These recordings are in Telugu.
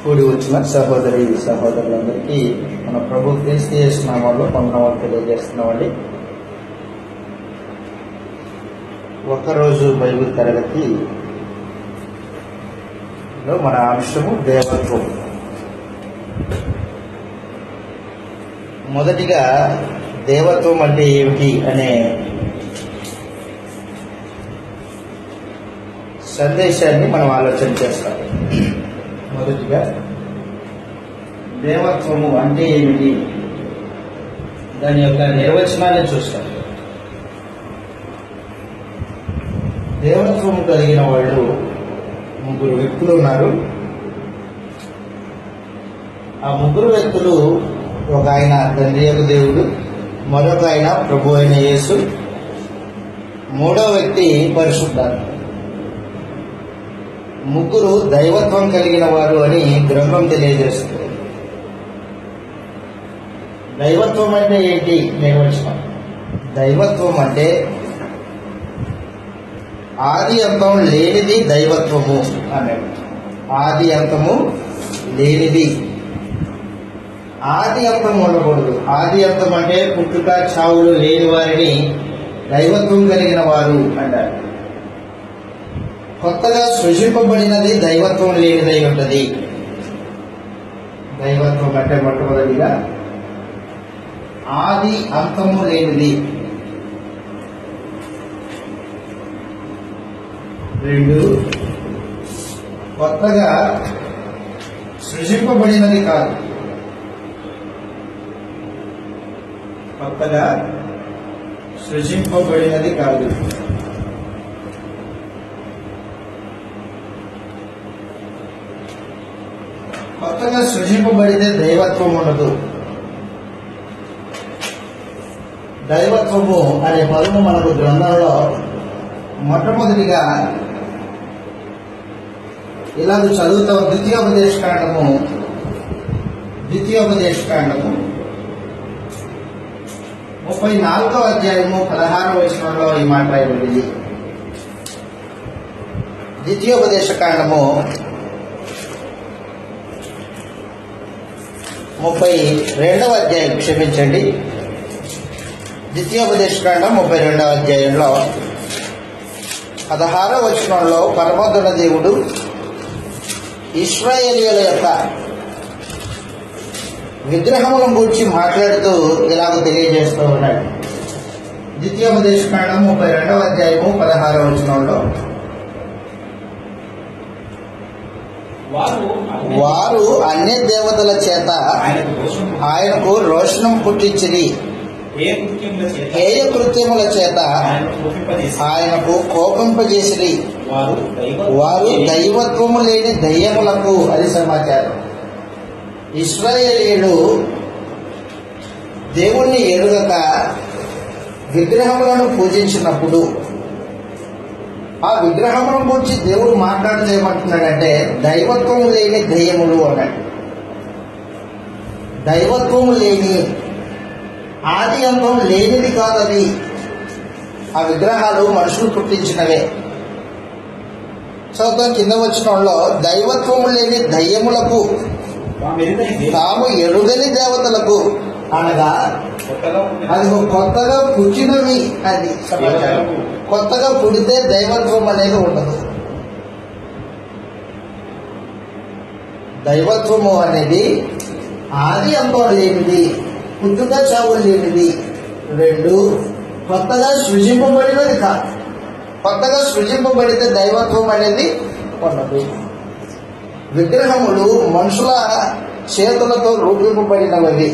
కూడి వచ్చిన సహోదరి సహోదరులందరికీ మన ప్రభు క్రీస్తు యేసు నామములో వందనాలు తెలియజేస్తున్నామండి. ఒకరోజు బైబిల్ తరగతిలో మన అంశము దేవత్వం. మొదటిగా దేవత్వం అంటే ఏమిటి అనే సందేశాన్ని మనం ఆలోచన చేస్తాం. మొదటిగా దేవత్వము అంటే ఏమిటి, దాని యొక్క నిర్వచనాన్ని చూస్తాం. దేవత్వము కలిగిన వాళ్ళు ముగ్గురు వ్యక్తులు ఉన్నారు. ఆ ముగ్గురు వ్యక్తులు, ఒక ఆయన తండ్రి యొక్క దేవుడు, మరొక ఆయన ప్రభు అయిన యేసు, మూడో వ్యక్తి పరిశుద్ధాత్మ. ముగ్గురు దైవత్వం కలిగిన వారు అని గ్రంథం తెలియజేస్తుంది. దైవత్వం అంటే ఏంటి నిర్వచనం? దైవత్వం అంటే ఆది అంతం లేనిది దైవత్వము అన్నాడు. ఆది అంతము లేనిది. ఆది అంతం ఉండకూడదు. ఆది అంతం అంటే పుట్టుక చావులు లేని వారిని దైవత్వం కలిగిన వారు అంటారు. కొత్తగా సృజింపబడినది దైవత్వం లేనిదై ఉంటుంది. దైవత్వం అంటే మొట్టమొదటిగా ఆది అంతము లేనిది. రెండు, కొత్తగా సృజింపబడినది కాదు. కొత్తగా సృజింపబడినది కాదు. కొత్తగా సృజింపబడితే దైవత్వం ఉండదు. దైవత్వము అనే పదము మనకు గ్రంథంలో మొట్టమొదటిగా ఇలాగ చదువుతాం. ద్వితీయోపదేశకాండము 34వ అధ్యాయము 16వ వచనంలో ఈ మాట రాయబడింది. ద్వితీయోపదేశకాండము 32వ అధ్యాయం, క్షమించండి, ద్వితీయోపదేశకాండం 32వ అధ్యాయంలో 16వ వచనంలో పరమోన్నత దేవుడు ఇశ్రాయేలీయుల యొక్క విగ్రహములను గురించి మాట్లాడుతూ ఇలాగ తెలియజేస్తూ ఉన్నాడు. ద్వితీయోపదేశకాండం 32వ అధ్యాయము 16వ వచనంలో, వారు అన్య దేవతల చేత ఆయనకు రోషణం పుట్టించిరి, హేయ కృత్యముల చేత ఆయనకు కోపింపజేసిరి, వారు దైవత్వము లేని దయ్యములకు. అది సమాచారం. ఇశ్రాయేలీయులు దేవుణ్ణి ఎరుగక విగ్రహములను పూజించినప్పుడు ఆ విగ్రహములను గురించి దేవుడు మాట్లాడుతూ ఏమంటున్నాడంటే దైవత్వం లేని దయ్యములు అన్నాడు. దైవత్వం లేని, ఆది అంతం లేనిది కాదది. ఆ విగ్రహాలు మనుషులు పుట్టించినవే. చదువుతాం కింద వచనంలో, దైవత్వము లేని దయ్యములకు, తాము ఎరుగని దేవతలకు, అనగా అది కొత్తగా పుట్టినవి. అది సమాచారం. కొత్తగా పుడితే దైవత్వం అనేది ఉండదు. దైవత్వము అనేది ఆది అంతం లేనిది, పుట్టుక చావు లేనిది. రెండు, కొత్తగా సృజింపబడినది కాదు. కొత్తగా సృజింపబడితే దైవత్వం అనేది ఉండదు. విగ్రహములు మనుషుల చేతులతో రూపింపబడినవి,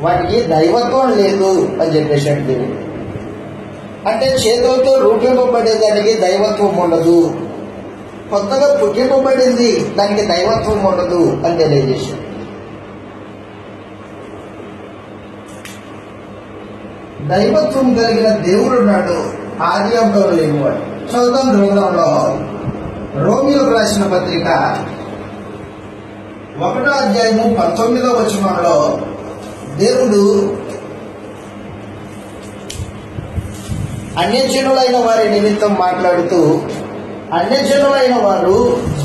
వాటికి దైవత్వం లేదు అని చెప్పేసాడు దేవుడు. అంటే చేతులతో రూపింపబడేదానికి దైవత్వం ఉండదు. కొత్తగా పుట్టింపబడింది, దానికి దైవత్వం ఉండదు అని తెలియజేశాడు. దైవత్వం కలిగిన దేవుడు ఉన్నాడు, ఆది అంతం లేనివాడు. చదువుతాం గ్రంథంలో రోమీయులకు రాసిన పత్రిక 1వ అధ్యాయము 19వ వచనంలో దేవుడు అన్యజనులైన వారి నిమిత్తం మాట్లాడుతూ అన్యజనులైన వారు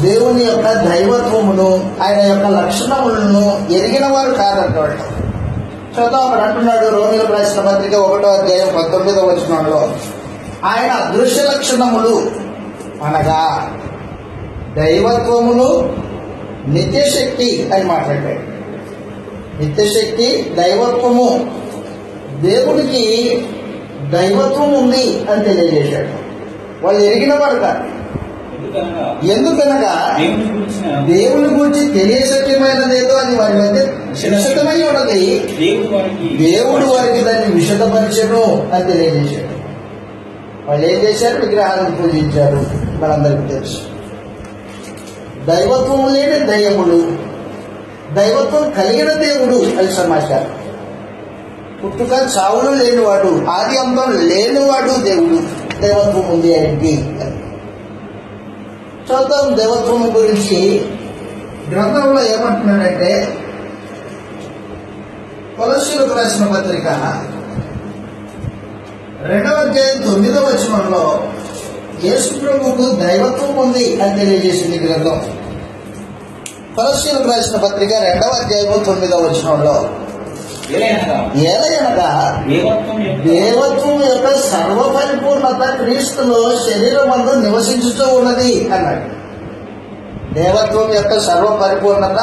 దేవుని యొక్క దైవత్వమును ఆయన యొక్క లక్షణములను ఎరిగిన వారు కాదంటాడు. చదువు అక్కడ అంటున్నాడు రోమీయులకు రాసిన పత్రిక 1వ అధ్యాయం 19వ వచనంలో ఆయన అదృశ్య లక్షణములు అనగా దైవత్వమును నిత్యశక్తి అని మాట్లాడాడు. నిత్యశక్తి దైవత్వము, దేవుడికి దైవత్వం ఉంది అని తెలియజేశాడు. వాళ్ళు ఎరిగిన వారు కాదు. ఎందుకనగా దేవుని గురించి తెలియసత్యమైనదేదో అది వారి మధ్య విశదమై ఉన్నది. దేవుడు వారికి దాన్ని విశదపరిచను అని తెలియజేశాడు. వాళ్ళు ఏం చేశారు? విగ్రహాలను పూజించారు. మనందరికీ తెలుసు. దైవత్వము లేని దయ్యములు, దైవత్వం కలిగిన దేవుడు అది సమాచారం. పుట్టుక చావులు లేనివాడు, ఆది అంతం లేనివాడు దేవుడు. దైవత్వం ఉంది ఆయనకి. చూద్దాం దైవత్వం గురించి గ్రంథంలో ఏమంటున్నాడంటే, కొలస్సీయులకు రాసిన పత్రిక 2వ అధ్యాయం 9వ వచనంలో యేసు ప్రభువుకు దైవత్వం ఉంది అని తెలియజేసింది గ్రంథం. కొలస్సీయులకు రాసిన పత్రిక 2వ అధ్యాయం 9వ వచనంలో ఏలయనగా దేవత్వం యొక్క సర్వపరిపూర్ణత క్రీస్తులో శరీరమందు నివసించుతూ ఉన్నది అన్నాడు. దేవత్వం యొక్క సర్వపరిపూర్ణత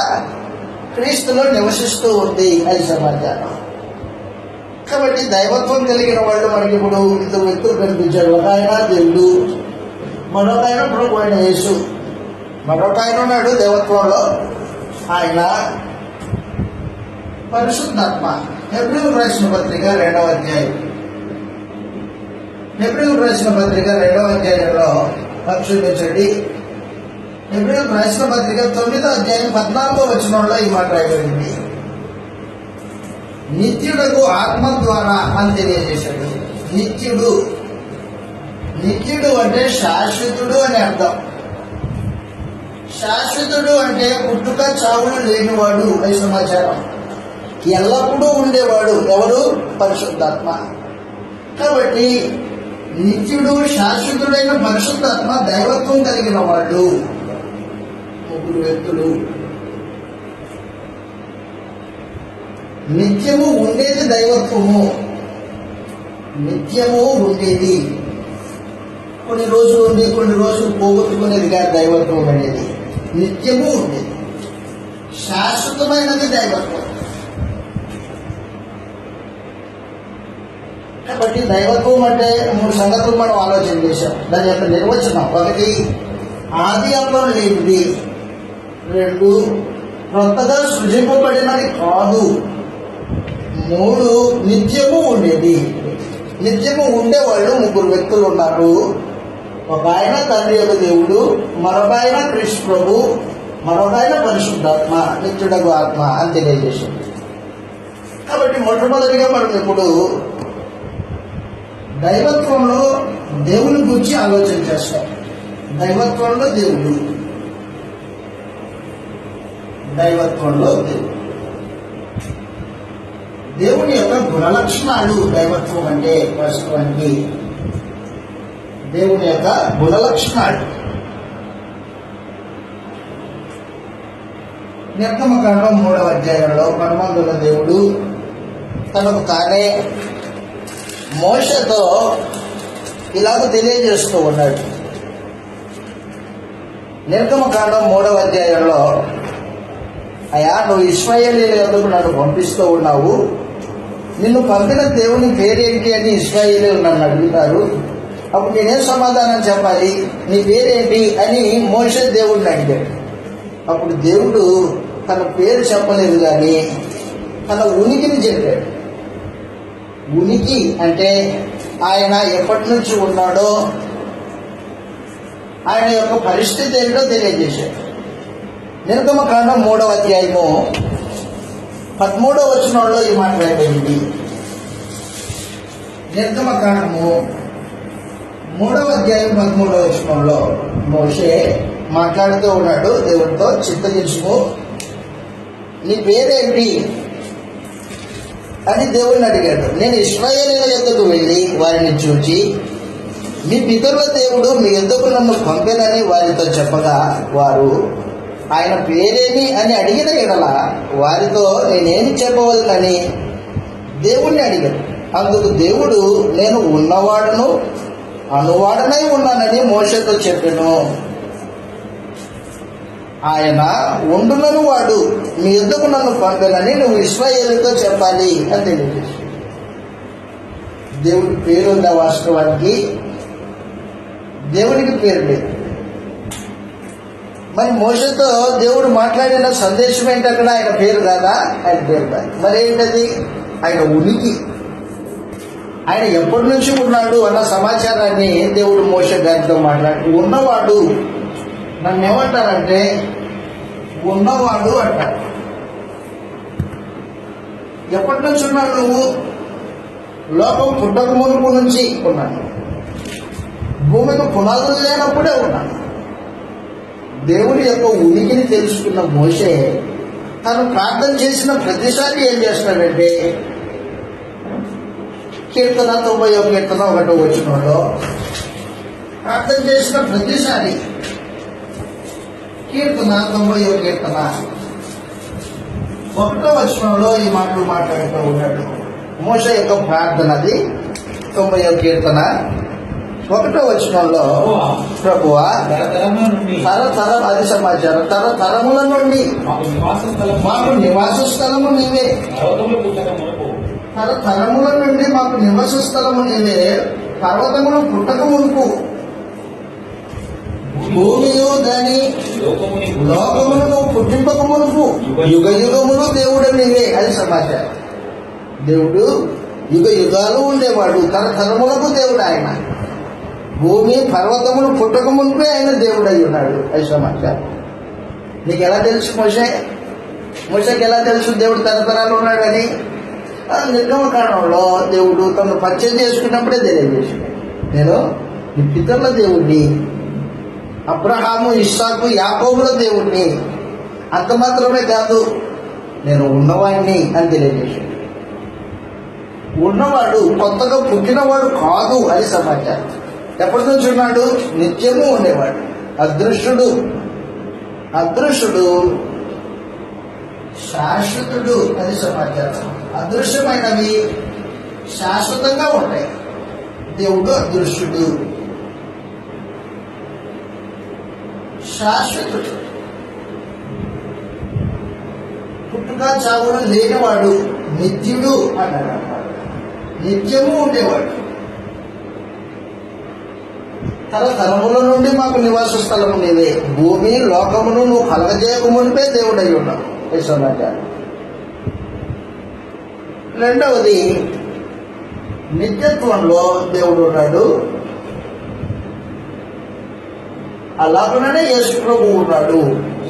క్రీస్తులో నివసిస్తూ ఉంది అది సమాచారం. కాబట్టి దైవత్వం కలిగిన వాళ్ళు మనకి ఇప్పుడు ఇద్దరు వ్యక్తులు కనిపించారు. ఒక ఆయన దేవుడు, మరొక ఆయన ప్రభు అయిన యేసు. మరొక ఆయన ఉన్నాడు దేవత్వంలో, ఆయన పరిశుద్ధాత్మ. హెబ్రీయులకు రాసిన పత్రిక 2వ అధ్యాయం, హెబ్రీయులకు రాసిన పత్రిక 2వ అధ్యాయంలో పరిశీలించండి. హెబ్రీయులకు రాసిన పత్రిక 9వ అధ్యాయం 14వ వచనంలో ఈ మాట రాయబడింది. నిత్యుడకు ఆత్మ ద్వారా అని తెలియజేశాడు. నిత్యుడు, నిత్యుడు అంటే శాశ్వతుడు అని అర్థం. శాశ్వతుడు అంటే పుట్టుక చావులు లేనివాడు అని సమాచారం. ఎల్లప్పుడూ ఉండేవాడు ఎవరు? పరిశుద్ధాత్మ. కాబట్టి నిత్యుడు, శాశ్వతుడైన పరిశుద్ధాత్మ దైవత్వం కలిగిన వాడు. ముగ్గురు వ్యక్తులు. నిత్యము ఉండేది దైవత్వము, నిత్యము ఉండేది. కొన్ని రోజులు ఉంది, కొన్ని రోజులు పోగొట్టుకునేది కాదు దైవత్వం అనేది. నిత్యము ఉండేది, శాశ్వతమైనది దైవత్వం. కాబట్టి దైవత్వం అంటే 3 సంగతులు మనం ఆలోచన చేశాం. దాని యొక్క నిర్వచనం: 1, ఆది అంతం లేనిది. 2, కొత్తగా సృజింపబడినది కాదు. 3, నిత్యము ఉండేది. నిత్యము ఉండేవాళ్ళు 3 వ్యక్తులు ఉన్నారు. ఒక ఆయన తండ్రి యొక్క దేవుడు, మరొక ఆయన క్రీస్తు ప్రభు, మరొక ఆయన పరిశుద్ధాత్మ, నిత్యుడగు ఆత్మ అని తెలియజేసింది. కాబట్టి మొట్టమొదటిగా మనం ఇప్పుడు దైవత్వంలో దేవుని గురించి ఆలోచన చేస్తాం. దైవత్వంలో దేవుడు, దైవత్వంలో దేవుడు, దేవుని యొక్క గుణలక్షణాలు. దైవత్వం అంటే వాస్తవానికి దేవుని యొక్క గుణలక్షణాలు. నిర్గమకాండం 3వ అధ్యాయంలో పరమాత్మ దేవుడు తనకు తానే మోషతో ఇలాగ తెలియజేస్తూ ఉన్నాడు. నిర్గమకాండం 3వ అధ్యాయంలో, అయ్యా నువ్వు ఇశ్రాయేలీయుల యొద్దకు నన్ను పంపిస్తూ ఉన్నావు, నిన్ను పంపిన దేవుని పేరేంటి అని ఇశ్రాయేలీయులు నన్ను అడుగుతారు. అప్పుడు నేనేం సమాధానం చెప్పాలి? నీ పేరేంటి అని మోషే దేవుడిని అడిగాడు. అప్పుడు దేవుడు తన పేరు చెప్పలేదు కానీ తన ఉనికిని చెప్పాడు. ఉనికి అంటే ఆయన ఎప్పటి నుంచి ఉన్నాడో, ఆయన యొక్క పరిస్థితి ఏంటో తెలియజేశాడు. నిర్గమకాండం 3వ అధ్యాయము 13వ వచనంలో ఈ మాట రాయబడింది. నిర్గమకాండము 3వ అధ్యాయం 13వ వచనంలో మోషే మాట్లాడుతూ ఉన్నాడు దేవుడితో. చింతగించుము, నీ పేరేంటి అని దేవుడిని అడిగాడు. నేను ఇశ్రాయేలీయుల యొద్దకు వెళ్ళి వారిని చూచి మీ పితరుల దేవుడు మీ యొద్దకు నన్ను పంపెనని వారితో చెప్పగా, వారు ఆయన పేరేమి అని అడిగిన ఎడల వారితో నేనేమి చెప్పవలనని దేవుణ్ణి అడిగాను. అందుకు దేవుడు, నేను ఉన్నవాడును అనువాడనై ఉన్నానని మోషేతో చెప్పెను. ఆయన ఉండునను వాడు మీ యొద్దకు నన్ను పంపెనని నువ్వు ఇశ్రాయేలుతో చెప్పాలి అని తెలియజేసి, దేవుడి పేరు ఉందా? వాస్తవానికి దేవునికి పేరు లేదు. మరి మోషేతో దేవుడు మాట్లాడిన సందేశం ఏంటి? అక్కడ ఆయన పేరు కాదా? ఆయన పేరు కాదు. మరి ఏంటది? ఆయన ఉనికి, ఆయన ఎప్పటి నుంచి ఉన్నాడు అన్న సమాచారాన్ని దేవుడు మోషే గారితో మాట్లాడి, ఉన్నవాడు, నన్ను ఏమంటారంటే ఉన్నవాడు అంటారు. ఎప్పటి నుంచి ఉన్నాడు నువ్వు? లోకం పుట్టక మునుపు నుంచి ఉన్నాను. భూమికి పునాదులు లేనప్పుడే ఉన్నాను. దేవుడి యొక్క ఉనికిని తెలుసుకున్న మోషే తను ప్రార్థన చేసిన ప్రతిసారి ఏం చేస్తాడంటే, కీర్తన 91 కీర్తన 1 వచనంలో ప్రార్థన చేసిన ప్రతిసారి, కీర్తన 91 కీర్తన 1 వచనంలో ఈ మాటలు మాట్లాడుతూ ఉన్నాడు. మోషే యొక్క ప్రార్థన అది 91 కీర్తన 1 వచనంలో, ప్రభువా తరతరం, అది సమాచారం, తరతరముల నుండి మాకు నివాస స్థలము నీవే, తరతరముల నుండి మాకు నివాస స్థలము నీవే, పర్వతములు పుట్టక మునుపు భూమియు దాని లోకమును నువ్వు పుట్టింపక మునుపు యుగ యుగములు దేవుడు నీవే. అది సమాచారం. దేవుడు యుగ యుగాలు ఉండేవాడు, తరతరములకు దేవుడు ఆయన. భూమి పర్వతములు పుట్టక మునిపే ఆయన దేవుడు అయి ఉన్నాడు. అది సమాచారం. నీకు ఎలా తెలుసు మోషేకి ఎలా తెలుసు దేవుడు తరతరాలు ఉన్నాడని? నిర్గమకాండంలో దేవుడు తను పరిచయం చేసుకున్నప్పుడే తెలియజేశాడు, నేను నీ పితరుల దేవుడిని, అబ్రహాము, ఇస్సాకు, యాకోబుల దేవుడిని. అంత మాత్రమే కాదు, నేను ఉన్నవాడిని అని తెలియజేశాడు. ఉన్నవాడు కొత్తగా పుట్టినవాడు కాదు అని సమాచారం. ఎప్పటి నుంచి ఉన్నాడు? నిత్యము ఉండేవాడు. అదృశ్యుడు శాశ్వతుడు. అది సమాచారం. అదృశ్యమైనవి శాశ్వతంగా ఉంటాయి. దేవుడు అదృశ్యుడు, శాశ్వతుడు, పుట్టుక చావుడు లేనివాడు, నిత్యుడు అన్నాడు. నిత్యము ఉండేవాడు. తరతరముల నుండి మాకు నివాస స్థలము నీవే, భూమి లోకమును నువ్వు కలగజేయక మునిపే దేవుడు అయి ఉన్నావు. ఈ సమాచారం. రెండవది, నిత్యత్వంలో దేవుడు ఉన్నాడు. అలాగనే యేసు ప్రభు ఉన్నాడు.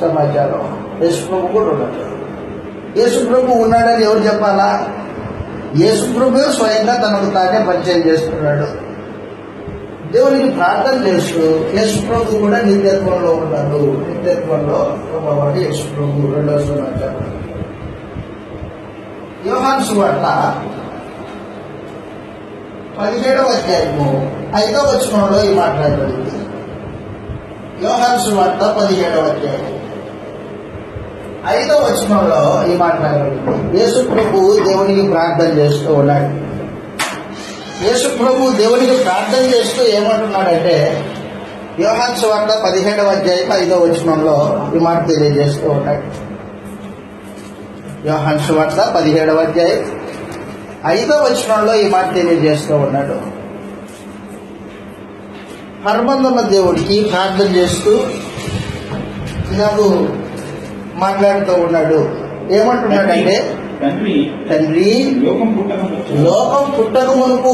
సమాచారం. యేసు ప్రభు కూడా ఉన్నాడు. యేసు ప్రభు ఉన్నాడని ఎవరు చెప్పాలా? యేసు ప్రభు స్వయంగా తనకు తానే పరిచయం చేస్తున్నాడు. దేవునికి ప్రార్థన చేస్తూ యేసు ప్రభు కూడా నిత్యత్వంలో ఉన్నాడు. నిత్యత్వంలో ఉన్నవాడు యేసు ప్రభు. రెండవ సమాచారం. యోహాను సువార్త 17వ అధ్యాయము 5వ వచనంలో ఈ మాట్లాడబడింది. యోహాను సువార్త 17వ అధ్యాయం 5వ వచనంలో ఈ మాట్లాడబడింది. యేసు ప్రభు దేవునికి ప్రార్థన చేస్తూ ఉన్నాడు. యేసు ప్రభు దేవునికి ప్రార్థన చేస్తూ ఏమంటున్నాడంటే, యోహాను సువార్త 17వ అధ్యాయం 5వ వచనంలో ఈ మాట తెలియజేస్తూ ఉన్నాడు. యోహాను సువార్త 17వ అధ్యాయం 5వ వచనంలో ఈ మాట తెలియజేస్తూ ఉన్నాడు. పరమందున్న దేవుడికి ప్రార్థన చేస్తూ నాకు మాట్లాడుతూ ఉన్నాడు. ఏమంటున్నాడంటే, తండ్రి, లోకం పుట్టక మునుపు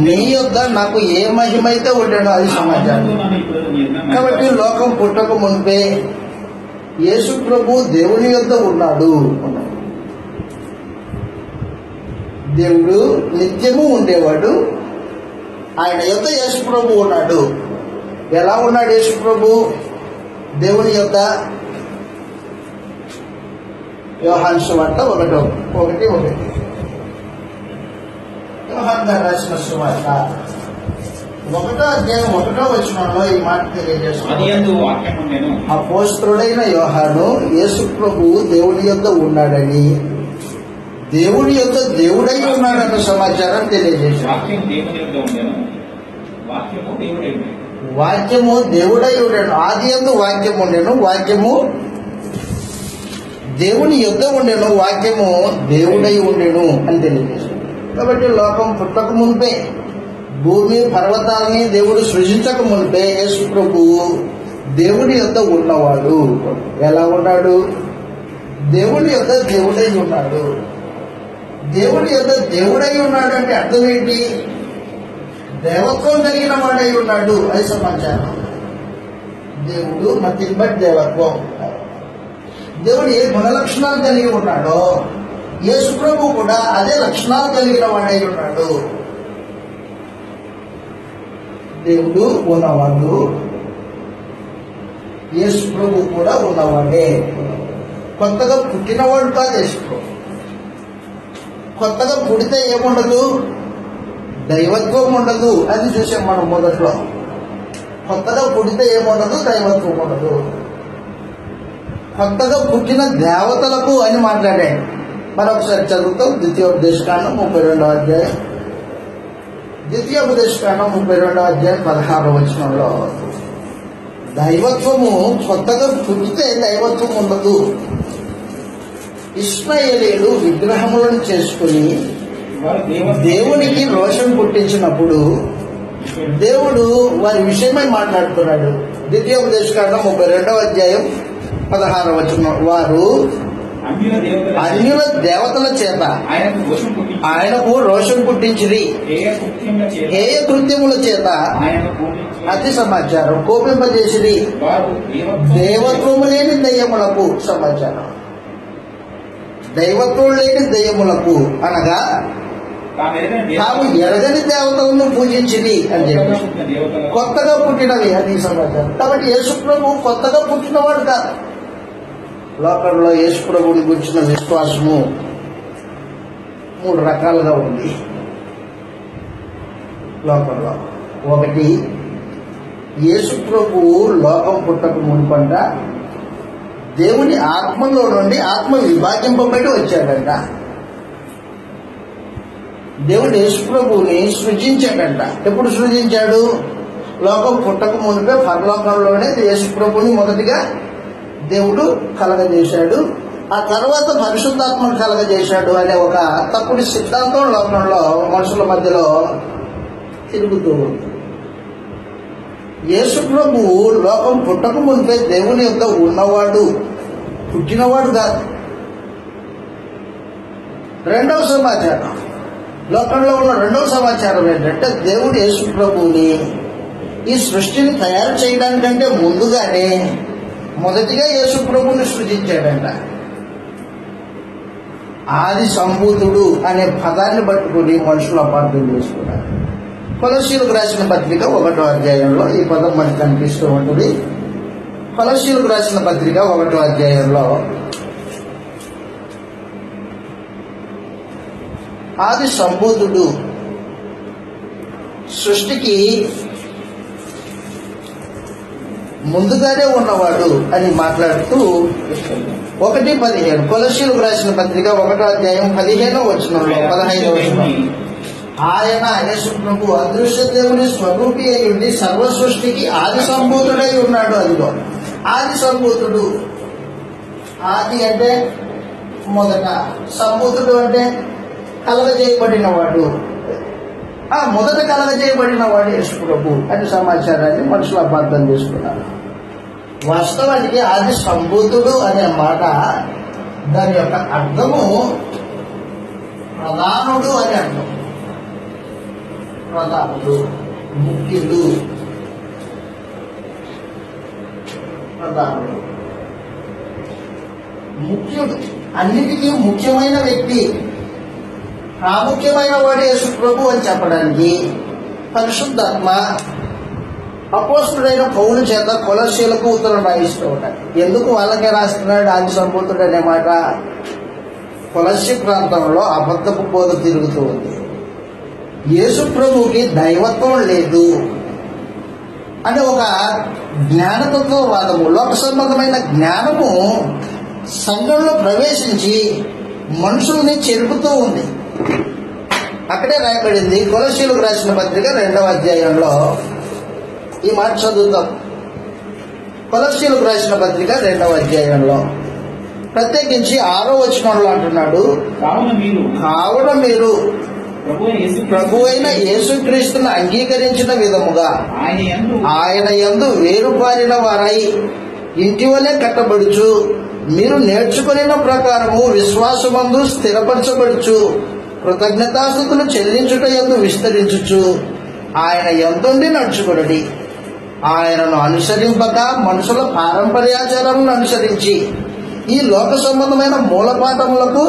నీ యొద్ద నాకు ఏ మహిమైతే ఉండేనో అది సమాచారం. కాబట్టి లోకం పుట్టక మునిపే యేసు ప్రభు దేవుని యొద్ద ఉన్నాడు. దేవుడు నిత్యము ఉండేవాడు. ఆయన యొద్ద యేసు ప్రభు ఉన్నాడు. ఎలా ఉన్నాడు యేసు ప్రభు దేవుని యొద్ద? యోహాను సువార్త 1:1. యోహాను గారు రాసిన సువార్త ఒకటో అధ్యాయం 1వ వచనంలో ఈ మాట తెలియజేస్తున్నాడు. వాక్యము నేను అపోస్తలుడైన యోహాను యేసు ప్రభు దేవుని యొద్ద ఉన్నాడని, దేవుని యొద్ద దేవుడై ఉన్నాడన్న సమాచారం తెలియజేశాడు. వాక్యం దేవుని యొద్ద ఉండెను, వాక్యము దేవుడై ఉండెను. వాక్యము దేవుడై ఉండెను. ఆది యందు వాక్యం ఉండెను, వాక్యము దేవుని యొద్ద ఉండెను, వాక్యము దేవుడై ఉండెను అని తెలియజేశాడు. కాబట్టి లోకం పుట్టక మునిపే, భూమి పర్వతాలని దేవుడు సృజించక మునిపే యేసు ప్రభు దేవుని యొద్ద ఉన్నవాడు. ఎలా ఉన్నాడు? దేవుని యొద్ద దేవుడై ఉన్నాడు. దేవుని యొద్ద దేవుడై ఉన్నాడు అంటే అర్థం ఏంటి? దేవత్వం కలిగిన వాడై ఉన్నాడు అది సమాచారం. దేవుడు నథింగ్ బట్ దేవత్వం. దేవుడు ఏ గుణ లక్షణాలు కలిగి ఉన్నాడో యేసు ప్రభు కూడా అదే లక్షణాలు కలిగిన వాడై ఉన్నాడు. దేవుడు ఉన్నవాడు, యేసు ప్రభు కూడా ఉన్నవాడే. కొత్తగా పుట్టినవాడు కాదు యేసు ప్రభు. కొత్తగా పుడితే ఏముండదు? దైవత్వం ఉండదు. అది చూసాం మనం మొదట్లో. కొత్తగా పుడితే ఏముండదు? దైవత్వం ఉండదు. కొత్తగా పుట్టిన దేవతలకు అని మాట్లాడాడు. మరొకసారి చదువుతాం. ద్వితీయోపదేశకాండం 32వ అధ్యాయం, ద్వితీయోపదేశకాండం 32వ అధ్యాయం 16వ వచనంలో దైవత్వము కొత్తగా పుట్టితే దైవత్వం ఉండదు. ఇశ్రాయేలీయులు విగ్రహములను చేసుకుని దేవునికి రోషం పుట్టించినప్పుడు దేవుడు వారి విషయమై మాట్లాడుతున్నాడు. ద్వితీయోపదేశకాండం 32వ అధ్యాయం 16వ వచనం, వారు అన్యుల దేవతల చేత ఆయనకు రోషం పుట్టించిరి, హేయ కృత్యముల చేత అతి సమాచారం కోపింపజేసిరి, దేవత్వము లేని దయ్యములకు సమాచారం. దైవత్వం లేని దయ్యములకు అనగా తాము ఎరగని దేవతలను పూజించింది అని చెప్పి కొత్తగా పుట్టినవి అది సమాచారం. కాబట్టి యేసు ప్రభు కొత్తగా పుట్టినవాడు కాదు. లోకంలో యేసు ప్రభుని గురించిన విశ్వాసము 3 రకాలుగా ఉంది లోకంలో. ఒకటి, యేసు ప్రభు లోకం పుట్టక మునుపంట దేవుని ఆత్మలో నుండి ఆత్మ విభాగింపబడి వచ్చాడంట. దేవుడు యేసు ప్రభుని సృజించాడంట. ఎప్పుడు సృజించాడు? లోకం పుట్టక మునిపే పరలోకంలోనే యేసు ప్రభుని మొదటిగా దేవుడు కలగజేశాడు. ఆ తర్వాత పరిశుద్ధాత్మను కలగజేశాడు అనే ఒక తప్పుడు సిద్ధాంతం లోకంలో మనుషుల మధ్యలో తిరుగుతూ ఉంది. యేసు ప్రభు లోకం పుట్టక ముందే దేవుని యొద్ద ఉన్నవాడు, పుట్టినవాడు కాదు. రెండవ సమాచారం, లోకంలో ఉన్న రెండవ సమాచారం ఏంటంటే దేవుడు యేసు ప్రభుని ఈ సృష్టిని తయారు చేయడానికంటే ముందుగానే మొదటిగా యేసు ప్రభుని సృజించాడంట. ఆది సంభూతుడు అనే పదాన్ని పట్టుకుని మనుషులు అపార్థం చేసుకున్నారు. కొలస్సీయులకు రాసిన పత్రిక 1వ అధ్యాయంలో ఈ పదం మనకు కనిపిస్తూ ఉంటుంది. కొలస్సీయులకు రాసిన పత్రిక 1వ అధ్యాయంలో ఆది సంభూతుడు సృష్టికి ముందుగానే ఉన్నవాడు అని మాట్లాడుతూ 1:15 కొలస్సీయులకు రాసిన పత్రిక 1వ అధ్యాయం 15వ వచనంలో 15వ వచనం, ఆయన యేసు ప్రభు అదృశ్య దేవుని స్వరూపి అయి ఉండి సర్వ సృష్టికి ఆది సంభూతుడై ఉన్నాడు. అదిగో ఆది సంభూతుడు. ఆది అంటే మొదట, సంభూతుడు అంటే కలగజేయబడిన వాడు. ఆ మొదట కలగజేయబడిన వాడు యేసు ప్రభు అని సమాచారాన్ని మనుషులు అపార్థం చేసుకున్నారు. వాస్తవానికి ఆది సంభూతుడు అనే మాట దాని యొక్క అర్థము ప్రధానుడు అని అర్థం. ప్రధానుడు, ముఖ్యుడు, ప్రధానుడు, ముఖ్యుడు, అన్నిటికీ ముఖ్యమైన వ్యక్తి, ప్రాముఖ్యమైన వాడు యేసు ప్రభు అని చెప్పడానికి పరిశుద్ధాత్మ అపోస్తుడైన పౌలు చేత కొలస్సీయులకు ఉత్తరం రాయిస్తూ ఉంటాడు. ఎందుకు వాళ్ళకే రాస్తున్నాడు ఆది సంభూతుడు అనే మాట? కొలస్సీ ప్రాంతంలో అబద్ధపు బోధ తిరుగుతూ ఉంది. యేసు ప్రభుకి దైవత్వం లేదు, అంటే ఒక జ్ఞానతత్వవాదము, లోక సంబంధమైన జ్ఞానము సంఘంలో ప్రవేశించి మనుషుల్ని చెరుపుతూ ఉంది. అక్కడే రాయబడింది కొలస్సీయులకు రాసిన పత్రిక 2వ అధ్యాయంలో ఈ మాట చదువుతాం. కొలస్సీయులకు రాసిన పత్రిక 2వ అధ్యాయంలో ప్రత్యేకించి 6వ వచనంలో అంటున్నాడు, కావున మీరు ప్రభు అయిన యేసుక్రీస్తును అంగీకరించిన విధముగా ఆయన యందు వేరుపారిన వారై ఇంటి వలె కట్టబడుచు మీరు నేర్చుకున్న ప్రకారము విశ్వాసమందు స్థిరపరచబడుచు కృతజ్ఞతాస్తుతులు చెల్లించుట యందు విస్తరించుచు ఆయన యందుండి నడుచుకొనుడి. ఆయనను అనుసరింపక మనుషుల పారంపర్యాచారములను అనుసరించి ఈ లోక సంబంధమైన మూలపాఠములకు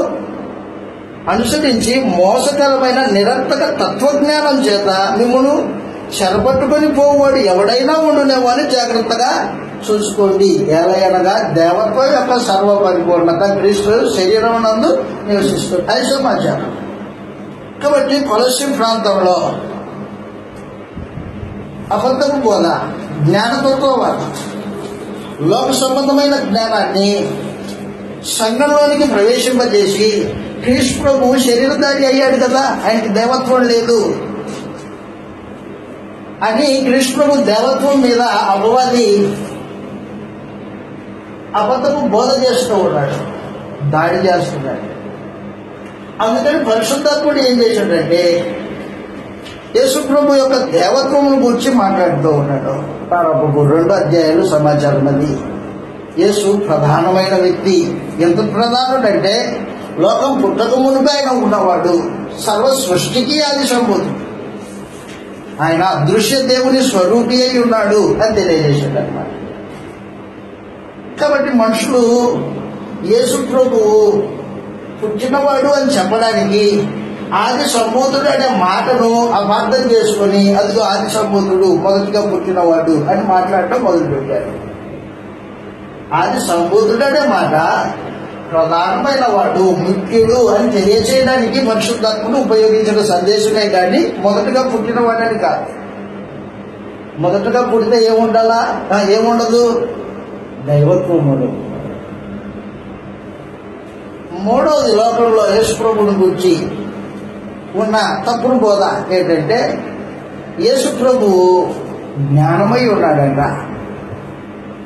అనుసరించి మోసకరమైన నిరర్థక తత్వజ్ఞానం చేత మిమ్మల్ని చెరపట్టుకొని పోవాడు ఎవడైనా ఉండునేమో అని జాగ్రత్తగా చూసుకోండి. ఎలాగనగా దేవత్వం యొక్క సర్వ పరిపూర్ణత క్రీస్తు శరీరం నందు నివసిస్తుంది. అది సమాచారం. కాబట్టి కొలస్సీ ప్రాంతంలో అబద్ధపు బోధ, జ్ఞానతత్వవాదం, లోక సంబంధమైన జ్ఞానాన్ని సంఘంలోనికి ప్రవేశింపజేసి క్రీస్తు ప్రభు శరీరధారి అయ్యాడు కదా, ఆయనకి దేవత్వం లేదు అని క్రీస్తు ప్రభు దేవత్వం మీద అపవాది అబద్ధపు బోధ చేస్తూ ఉన్నాడు, దాడి చేస్తున్నాడు. అందుకని పరిశుద్ధాత్ముడు ఏం చేశాడంటే యేసు ప్రభు యొక్క దేవత్వం గురించి మాట్లాడుతూ ఉన్నాడు. ప్రారంభపు 2 అధ్యాయాలు సమాచారం. అది యేసు ప్రధానమైన వ్యక్తి. ఎంత ప్రధానుడంటే లోకం పుట్టక మునుపే ఆయన ఉన్నవాడు, సర్వ సృష్టికి ఆది సంభూతుడు, ఆయన అదృశ్య దేవుని స్వరూపి అయి ఉన్నాడు అని తెలియజేశాడు అన్నమాట. కాబట్టి మనుషులు యేసు ప్రభు పుట్టినవాడు అని చెప్పడానికి ఆది సంభూతుడు అనే మాటను అపార్థం చేసుకొని అదిగో ఆది సంభూతుడు మొదటిగా పుట్టినవాడు అని మాట్లాడటం మొదలుపెట్టారు. ఆది సంభూతుడు అనే మాట ప్రధానమైన వాడు, ముఖ్యుడు అని తెలియచేయడానికి పరిశుద్ధాత్మను ఉపయోగించిన సందేశమే కానీ మొదటగా పుట్టినవాడని కాదు. మొదటగా పుడితే ఏముండాలా? ఏముండదు, దైవత్వం ఉండదు. మూడవది, లోకంలో యేసు ప్రభువుని గురించి ఉన్న తప్పుడు బోధ ఏంటంటే యేసు ప్రభువు జ్ఞానమై ఉన్నాడంట.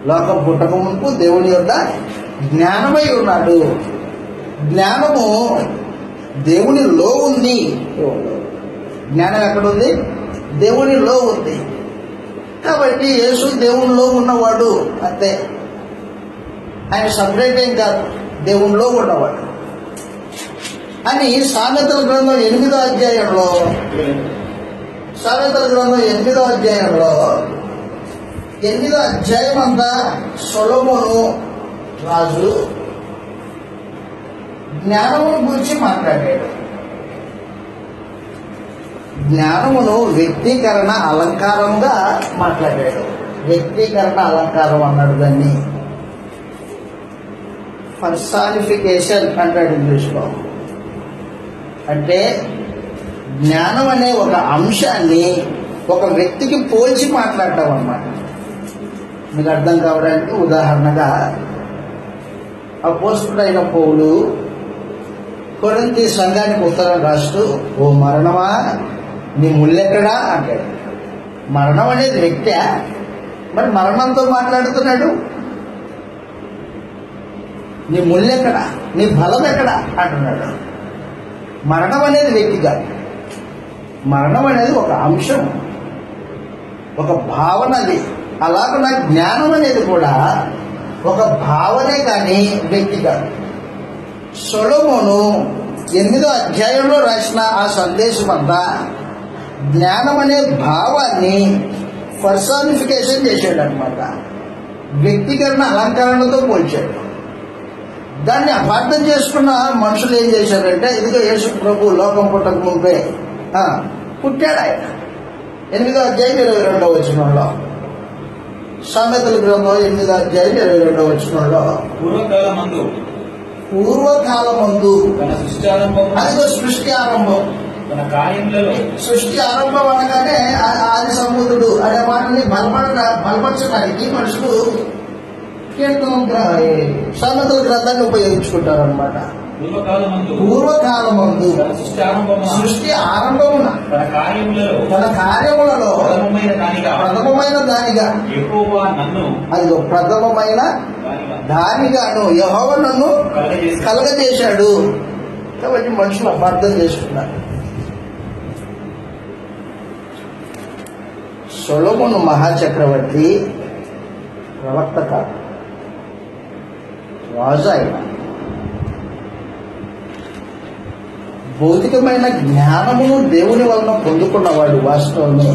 లోకం పుట్టక మునుపు దేవుని యొక్క జ్ఞానమై ఉన్నాడు. జ్ఞానము దేవునిలో ఉంది. జ్ఞానం ఎక్కడుంది? దేవునిలో ఉంది. కాబట్టి యేసు దేవునిలో ఉన్నవాడు అంతే, ఆయన సపరేట్ ఏం కాదు, దేవునిలో ఉన్నవాడు అని సామెతల గ్రంథం 8వ అధ్యాయంలో సామెతల గ్రంథం 8వ అధ్యాయంలో 8వ అధ్యాయం అంతా సొలొమోను రాజు జ్ఞానమును గురించి మాట్లాడాడు. జ్ఞానమును వ్యక్తీకరణ అలంకారంగా మాట్లాడాడు. వ్యక్తీకరణ అలంకారం అన్నాడు, దాన్ని పర్సానిఫికేషన్ అంటాడు ఇంగ్లీష్లో. అంటే జ్ఞానం అనే ఒక అంశాన్ని ఒక వ్యక్తికి పోల్చి మాట్లాడటం అన్నమాట. మీకు అర్థం కావడానికి ఉదాహరణగా అపోస్తలుడైన పౌలు కొరింథీ సంఘానికి ఉత్తరం రాస్తూ, ఓ మరణమా నీ ముల్లెక్కడా అంటాడు. మరణం అనేది వ్యక్తే, మరి మరణంతో మాట్లాడుతున్నాడు. నీ ముల్లెక్కడా, నీ బలం ఎక్కడా అంటున్నాడు. మరణం అనేది వ్యక్తి కాదు. మరణం అనేది ఒక అంశం, ఒక భావనది. అలాగే నా జ్ఞానం అనేది కూడా ఒక భావనే కానీ వ్యక్తి కాదు. సొలొమోను 8వ అధ్యాయంలో రాసిన ఆ సందేశం అంతా జ్ఞానం అనే భావాన్ని పర్సానిఫికేషన్ చేశాడు అనమాట. వ్యక్తీకరణ అలంకరణతో పోల్చాడు. దాన్ని అపార్థం చేసుకున్న మనుషులు ఏం చేశారంటే, ఇదిగో యేసు ప్రభు లోకం పుట్టక ముందే పుట్టాడు ఆయన. 8వ అధ్యాయం 22వ వచనంలో, సామెతల గ్రంథం 8వ అధ్యాయం 22వ వచనంలో, పూర్వకాలమందు తన సృష్టి ఆరంభం అదిగో సృష్టి ఆరంభం, తన కార్యములలో సృష్టి ఆరంభం అనగానే ఆది సముద్రుడు అనే వాటిని బలపరచడానికి మనుషులు సామెతల గ్రంథాన్ని ఉపయోగించుకుంటారు అనమాట. పూర్వకాలమందు సృష్టి ఆరంభమున తన కార్యములలో ప్రథమమైన దానిగా అది ప్రథమమైన దానిగాను యెహోవా నన్ను కలగజేశాడు. కాబట్టి మనుషులు అపార్థం చేసుకున్నారు. సొలొమోను మహాచక్రవర్తి ప్రవక్త కాదు, రాజు. ఆయన భౌతికమైన జ్ఞానమును దేవుని వలన పొందుకున్నవాడు. వాస్తవంలో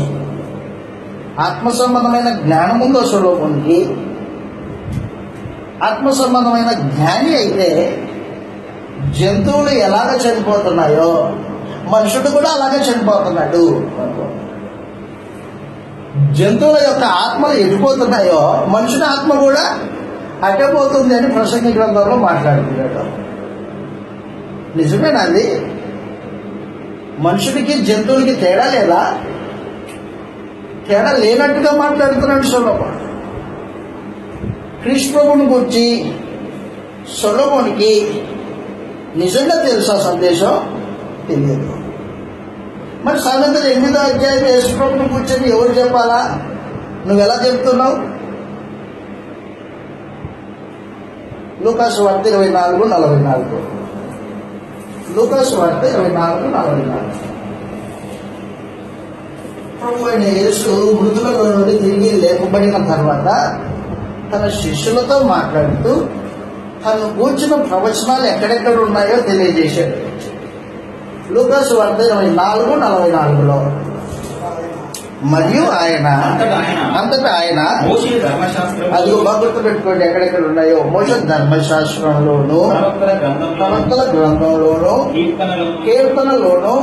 ఆత్మ సంబంధమైన జ్ఞానముందో సొలొమోనుకి. ఆత్మ సంబంధమైన జ్ఞాని అయితే జంతువులు ఎలాగ చనిపోతున్నాయో మనుషుడు కూడా అలాగే చనిపోతున్నాడు. జంతువుల యొక్క ఆత్మలు ఎడిపోతున్నాయో మనుషుని ఆత్మ కూడా అటే పోతుంది అని ప్రసంగి గ్రంథంలో మాట్లాడుతున్నాడు. నిజమేనాది? మనుషుడికి జంతువులకి తేడా లేదా? తేడా లేనట్టుగా మాట్లాడుతున్నాడు సొలొమోను. క్రీస్తు ప్రభువుని గురించి సొలొమోనుకి నిజంగా తెలుసా సందేశం? తెలియదు. మరి సామెతలు 8వ అధ్యాయం యేసు ప్రభువుని కూర్చొని ఎవరు చెప్పాలా? నువ్వు ఎలా చెప్తున్నావు? లూకాసు వార్త 24:44. లూకాసు వార్త 24:44. ప్రభు అయిన యేసు మృతులలో నుండి తిరిగి లేపబడిన తర్వాత తన శిష్యులతో మాట్లాడుతూ తను కూర్చున్న ప్రవచనాలు ఎక్కడెక్కడ ఉన్నాయో తెలియజేశాడు. లూకాసు వార్త 24:44. మరియు ఆయన అంతటా ఆయన అది గుర్తు పెట్టుకోండి ఎక్కడెక్కడ ఉన్నాయో. మోషే ధర్మశాస్త్రంలోను, ప్రవక్తల గ్రంథంలోను, కీర్తనలోను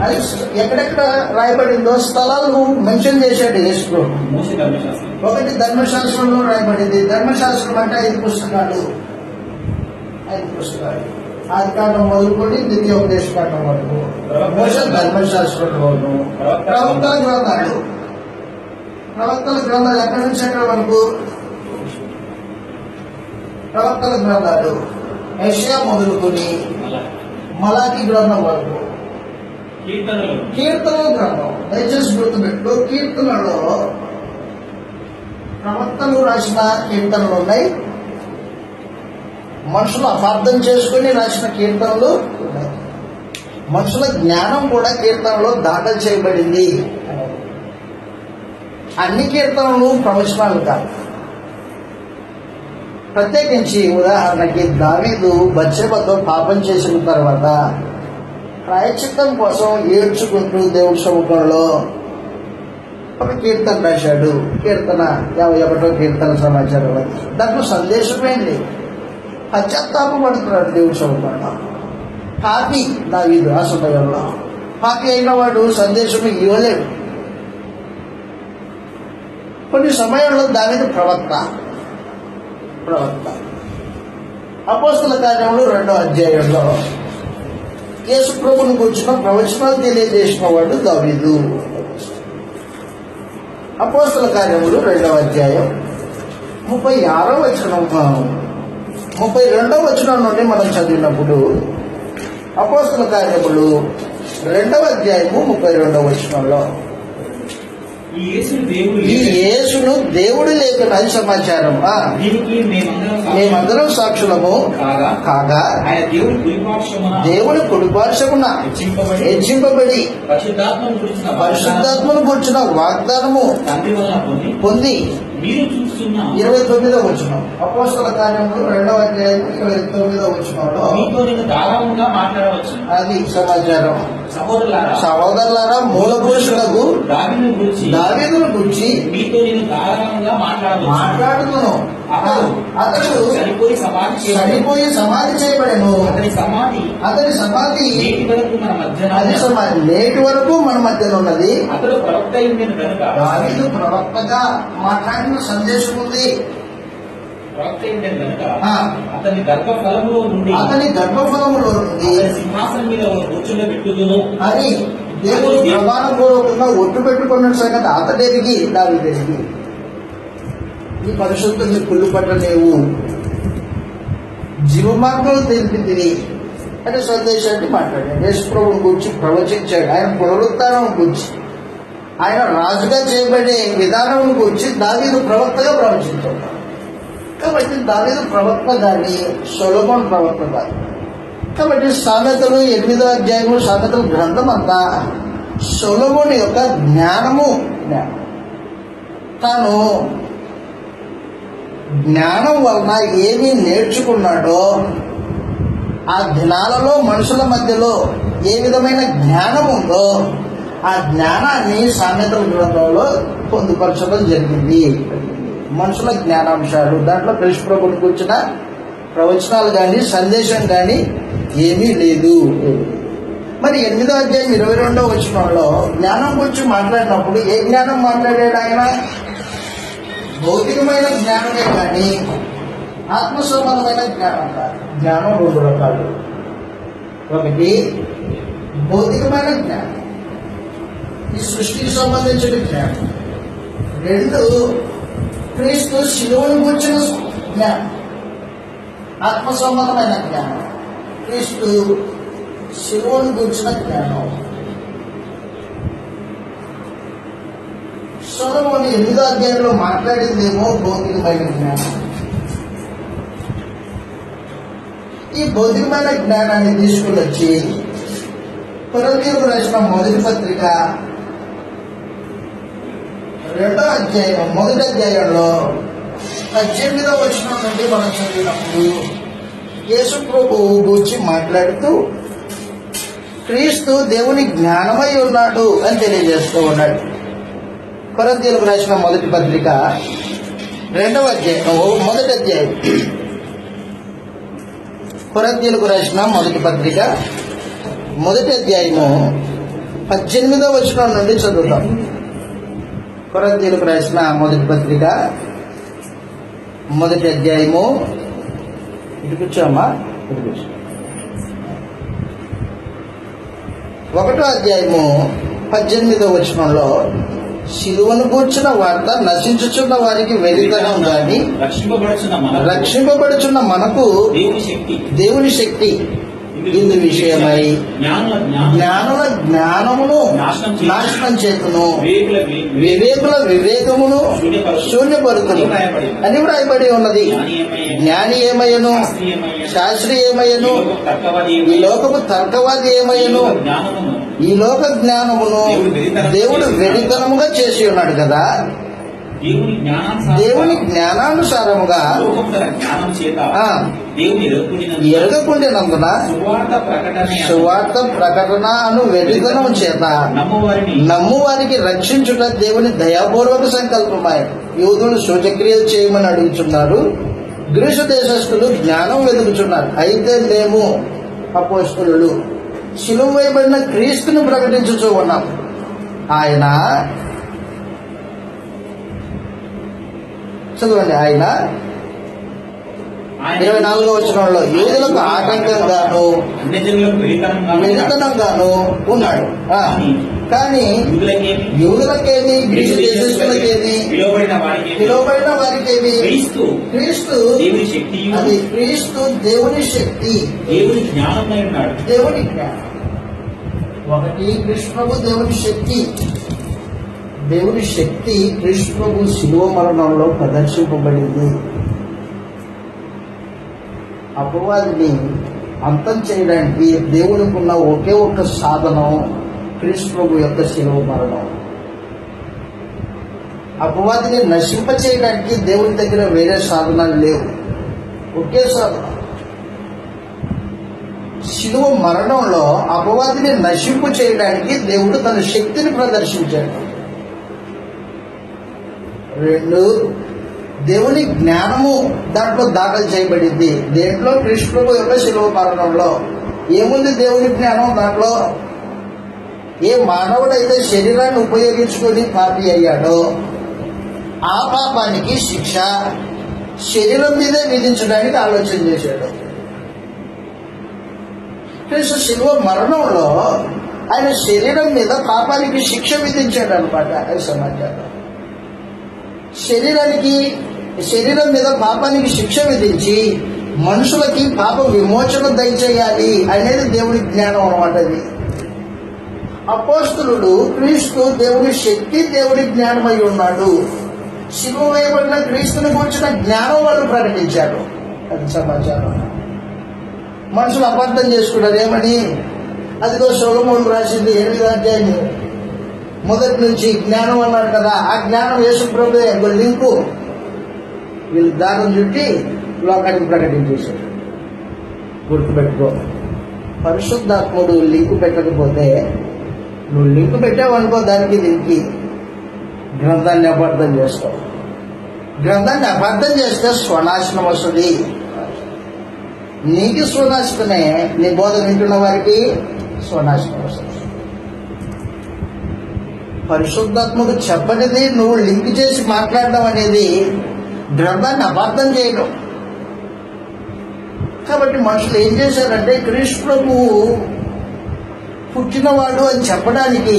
అది ఎక్కడెక్కడ రాయబడిందో స్థలాలను మెన్షన్ చేశాడు యేసు. ఒకటి ధర్మశాస్త్రంలో రాయబడింది. ధర్మశాస్త్రం అంటే 5 పుస్తకాలు. 5 పుస్తకాలు. ఆది కాండం మొదలుకొని ద్వితీయోపదేశ కాండం వరకు. మోషే ధర్మశాస్త్రంలోను, ప్రవక్తల గ్రంథాలు. ప్రవక్తల గ్రంథాలు ఎక్కడి నుంచి ఎక్కడి వరకు? ప్రవక్తల గ్రంథాలు యెషయా మొదలుకొని మలాకి గ్రంథం వరకు. కీర్తనల గ్రంథం దయచేసి గుర్తుపెట్టు. కీర్తనలో ప్రవక్తలు రాసిన కీర్తనలు ఉన్నాయి, మనుషులు అపార్థం చేసుకుని రాసిన కీర్తనలు ఉన్నాయి. మనుషుల జ్ఞానం కూడా కీర్తనలో దాఖలు చేయబడింది. అన్ని కీర్తనలు ప్రవచనాలు కాదు. ప్రత్యేకించి ఉదాహరణకి దావీదు బత్షెబతో పాపం చేసిన తర్వాత ప్రాయశ్చిత్తం కోసం ఏడ్చుకుంటూ దేవుడి సముఖంలో ఒక కీర్తన రాశాడు. కీర్తన 51వ కీర్తన సమాచారం. దాంట్లో సందేశమే లేదు. పశ్చాత్తాపడుతున్నాడు దేవుడి సముఖంలో. పాపి దావీదు ఆ సమయంలో. పాపి అయిన వాడు సందేశం ఇవ్వలేడు. కొన్ని సమయంలో దావీదు ప్రవక్త. అపోస్తల కార్యములు 2వ అధ్యాయంలో యేసు ప్రభువుని గురించిన ప్రవచనాలు తెలియజేసిన వాడు దావీదు. అపోస్తల కార్యములు 2వ అధ్యాయం 36వ వచనం 32వ వచనం నుండి మనం చదివినప్పుడు అపోస్తల కార్యములు 2వ అధ్యాయము 32వ వచనంలో ఈ యేసును దేవుడు లేఖన సమాచారం. మేమందరం సాక్షులము కాగా దేవుని కుడిపార్శ్వమున హెచ్చింపబడి పరిశుద్ధాత్మను గురించిన వాగ్దానము పొంది 29వ వచనం. అపోస్తల కార్యములు 2వ అధ్యాయం 29వ వచనంలో అది సమాచారం. సహోదరులారా, మూల పురుషులకు దావీదును గురించి మాట్లాడుతున్నాను. అతడు చనిపోయి సమాధి చేయబడెను. అతని సమాధి అది సమాధి నేటి వరకు మన మధ్యలో ఉన్నది. దావీదు ప్రవక్తగా మాట్లాడిన సందేశం ఉంది. ప్రవక్త ఏంటంటే కనుక ఆ. అతని గర్భఫలములో నుండి అతని గర్భఫలములో నుండి అతని సింహాసనం మీద కూర్చుండబెట్టుదును అని దేవుడు ప్రమాణపూర్వకంగా ఒట్టు పెట్టుకున్న సంగతి అతడెరిగి దావీదెరిగి ఈ పరిశుద్ధుని కుళ్ళు పట్టలేవు జీవమార్గంలో తెలిపింది అంటే సందేశాన్ని మాట్లాడాడు. యేసు ప్రభువుని గురించి ప్రవచించాడు. ఆయన పునరుత్థానం గురించి, ఆయన రాజుగా చేయబడే విధానం గురించి దావీదు ప్రవక్తగా ప్రవచించాడు. కాబట్టి దావీదు ప్రవక్త కానీ సొలొమోను ప్రవక్త కాదు. కాబట్టి సామెతలు 8వ అధ్యాయము సామెతల గ్రంథం అంతా సొలొమోను యొక్క జ్ఞానం. తాను జ్ఞానం వలన ఏమి నేర్చుకున్నాడో, ఆ దినాలలో మనుషుల మధ్యలో ఏ విధమైన జ్ఞానం ఉందో ఆ జ్ఞానాన్ని సామెతల గ్రంథంలో పొందుపరచడం జరిగింది. మనుషుల జ్ఞానాంశాలు దాంట్లో కృష్ణ ప్రభుని కూర్చున్న ప్రవచనాలు కానీ సందేశం కానీ ఏమీ లేదు. మరి 8వ అధ్యాయం 22వ వచనంలో జ్ఞానం గురించి మాట్లాడినప్పుడు ఏ జ్ఞానం మాట్లాడాడు ఆయన? భౌతికమైన జ్ఞానమే కానీ ఆత్మ సంబంధమైన జ్ఞానం కాదు. జ్ఞానం 2 రకాలు. ఒకటి భౌతికమైన జ్ఞానం, ఈ సృష్టికి సంబంధించిన జ్ఞానం. 2 క్రీస్తు శిలువను గురించిన జ్ఞానం, ఆత్మ సంబంధమైన జ్ఞానం. క్రీస్తు శిలువను గురించిన జ్ఞానం. సొలొమోను 8వ అధ్యాయంలో మాట్లాడిందేమో భౌతికమైన జ్ఞానం. ఈ భౌతికమైన జ్ఞానాన్ని తీసుకుని వచ్చి కొరింథీయులకు రాసిన మొదటి పత్రిక 2వ అధ్యాయం 1వ అధ్యాయంలో 18వ వచనం నుండి మనం చదివినప్పుడు యేసు ప్రభువు గురించి మాట్లాడుతూ క్రీస్తు దేవుని జ్ఞానమై ఉన్నాడు అని తెలియజేస్తూ ఉన్నాడు. కొరింథీయులకు రాసిన మొదటి పత్రిక 2వ అధ్యాయం 1వ అధ్యాయం కొరింథీయులకు రాసిన మొదటి పత్రిక 1వ అధ్యాయము 18వ వచనం నుండి చదువుతాం. కొరింథీయులకు రాసిన మొదటి పత్రిక 1వ అధ్యాయము ఇటు కూర్చోమ్మా, ఇటు కూర్చో. 1వ అధ్యాయము 18వ వచనంలో శిలువను కూర్చున్న వార్త నశించుచున్న వారికి వెలితనం గాని రక్షింపబడుచున్న మనకు దేవుని శక్తి ఇందు విషయమై జ్ఞానుల జ్ఞానమును నాశనం చేతును, వివేకుల వివేకమును శూన్యపరుతును అని వ్రాయబడి ఉన్నది. జ్ఞాని ఏమయ్యను, శాస్త్రి ఏమయ్యను, ఈ లోకపు తర్కవాది ఏమయ్యను, ఈ లోక జ్ఞానమును దేవుడు వెరితనముగా చేసి ఉన్నాడు కదా. దేవుని జ్ఞానానుసారముగా ఎరగకుండినందున సువార్త ప్రకటన అను వెరితనం చేత నమ్మువారికి రక్షించుట దేవుని దయాపూర్వక సంకల్పమై యూదులు సూచక్రియలు చేయమని అడుగుతున్నారు, గ్రీసు దేశస్థులు జ్ఞానం వెతుకుతున్నారు. అయితే మేము అపోస్తలులు శిలువ వేయబడిన క్రీస్తును ప్రకటించుతూ ఉన్నాం. ఆయన చదవండి. ఆయన 24వ వచనంలో యూదులకు ఆటంకంగాను వెరితనంగాను ఉన్నాడు. కానీ యూదులకేమి గ్రీసు దేశస్తులకేమి పిలువబడిన వారికేమి క్రీస్తు అది క్రీస్తు దేవుని శక్తి, దేవుని జ్ఞానం. ఒకటి కృష్ణుడు దేవుని శక్తి. దేవుని శక్తి కృష్ణుడు శిలువ మరణంలో ప్రదర్శింపబడింది. అపవాదిని అంతం చేయడానికి దేవునికి ఉన్న ఒకే ఒక్క సాధనం కృష్ణుడు యొక్క శిలువ మరణం. అపవాదిని నశింప చేయడానికి దేవుని దగ్గర వేరే సాధనాలు లేవు, ఒకే సాధనం. శిలువ మరణంలో అపవాదిని నశింపు చేయడానికి దేవుడు తన శక్తిని ప్రదర్శించాడు. 2 దేవుని జ్ఞానము దాంట్లో దాఖలు చేయబడింది. దేంట్లో? కృష్ణుడు యొక్క శిలువ మరణంలో ఏముంది? దేవుని జ్ఞానం దాంట్లో. ఏ మానవుడైతే శరీరాన్ని ఉపయోగించుకొని పాపి అయ్యాడో ఆ పాపానికి శిక్ష, శరీరం మీదే విధించడానికి ఆలోచన చేశాడు. క్రీస్తు శిలువ మరణంలో ఆయన శరీరం మీద పాపానికి శిక్ష విధించాడు అనమాట. అది సమాచారం. శరీరం మీద పాపానికి శిక్ష విధించి మనుషులకి పాప విమోచన దయచేయాలి అనేది దేవుని జ్ఞానం అనమాట. అది అపోస్తలుడు క్రీస్తు దేవుని శక్తి, దేవుని జ్ఞానమై ఉన్నాడు. శిలువ వేయబడిన క్రీస్తుని గురించిన జ్ఞానం వాళ్ళు ప్రకటించారు. అది సమాచారం. మనుషులు అపార్థం చేసుకున్నారు. ఏమని? అదిగో సొలొమోను రాసింది 8వ అధ్యాయం మొదటి నుంచి జ్ఞానం అన్నాడు కదా, ఆ జ్ఞానం యేసు ప్రభువే. లింకు వీళ్ళు దారం చుట్టి లోకానికి ప్రకటించేశారు. గుర్తుపెట్టుకో, పరిశుద్ధాత్ముడు లింకు పెట్టకపోతే, నువ్వు లింకు పెట్టావనుకో దానికి దీనికి, గ్రంథాన్ని అపార్థం చేస్తావు. గ్రంథాన్ని అపార్థం చేస్తే స్వనాశనం వస్తుంది. నీకు స్వనాశనమే, నీ బోధ వింటున్న వారికి స్వనాశనం వస్తుంది. పరిశుద్ధాత్ముడు చెప్పనిది నువ్వు లింక్ చేసి మాట్లాడడం అనేది గ్రంథాన్ని అపార్థం చేయడం. కాబట్టి మనుషులు ఏం చేశారంటే, క్రీస్తు ప్రభువు పుట్టినవాడు అని చెప్పడానికి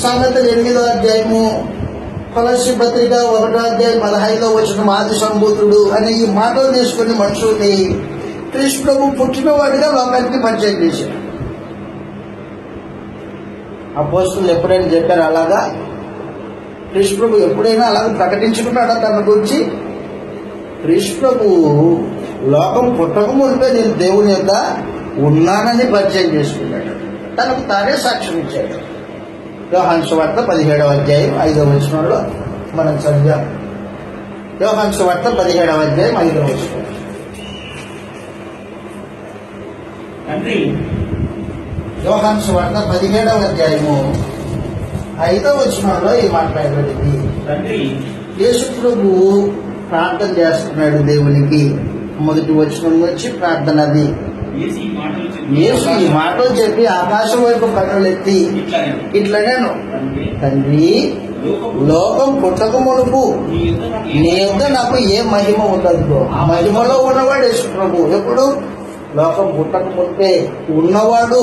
సంగతులు 8వ అధ్యాయము, కొలస్సీ పత్రిక 1వ అధ్యాయం 15వ వచనం ఆది సంభూతుడు అనే ఈ మాటలు తీసుకుని మనుషుల్ని క్రీస్తు ప్రభు పుట్టినవాడిగా లోకానికి పరిచయం చేశారు. అపోస్తలులు ఎప్పుడైనా చెప్పారు అలాగా? క్రీస్తు ప్రభు ఎప్పుడైనా అలాగే ప్రకటించుకున్నాడా తన గురించి? క్రీస్తు ప్రభు లోకం పుట్టక మునిపే నేను దేవుని యొక్క ఉన్నానని పరిచయం చేసుకున్నాడు. తనకు తానే సాక్ష్యం ఇచ్చాడు. యోహాను సువార్త 17వ అధ్యాయం 5వ వచనంలో మనం చదివాం. యోహాను సువార్త 17వ అధ్యాయం 5వ వచనం. యోహాను సువార్త 17వ అధ్యాయము 5వ వచనంలో ఈ మాట రాయబడింది. యేసు ప్రభువు ప్రార్థన చేస్తున్నాడు దేవునికి. మొదటి వచనం వచ్చి ప్రార్థన అది. యేసు ఈ మాటలు చెప్పి ఆకాశం వైపు కన్నులెత్తి ఇట్లనేను, తండ్రి, లోకం పుట్టక మునుపు నీ యొద్ద నాకు ఏ మహిమ ఉండదు. ఆ మహిమలో ఉన్నవాడు యేసు ప్రభు. ఎప్పుడు? లోకం పుట్టక మునిపే ఉన్నవాడు.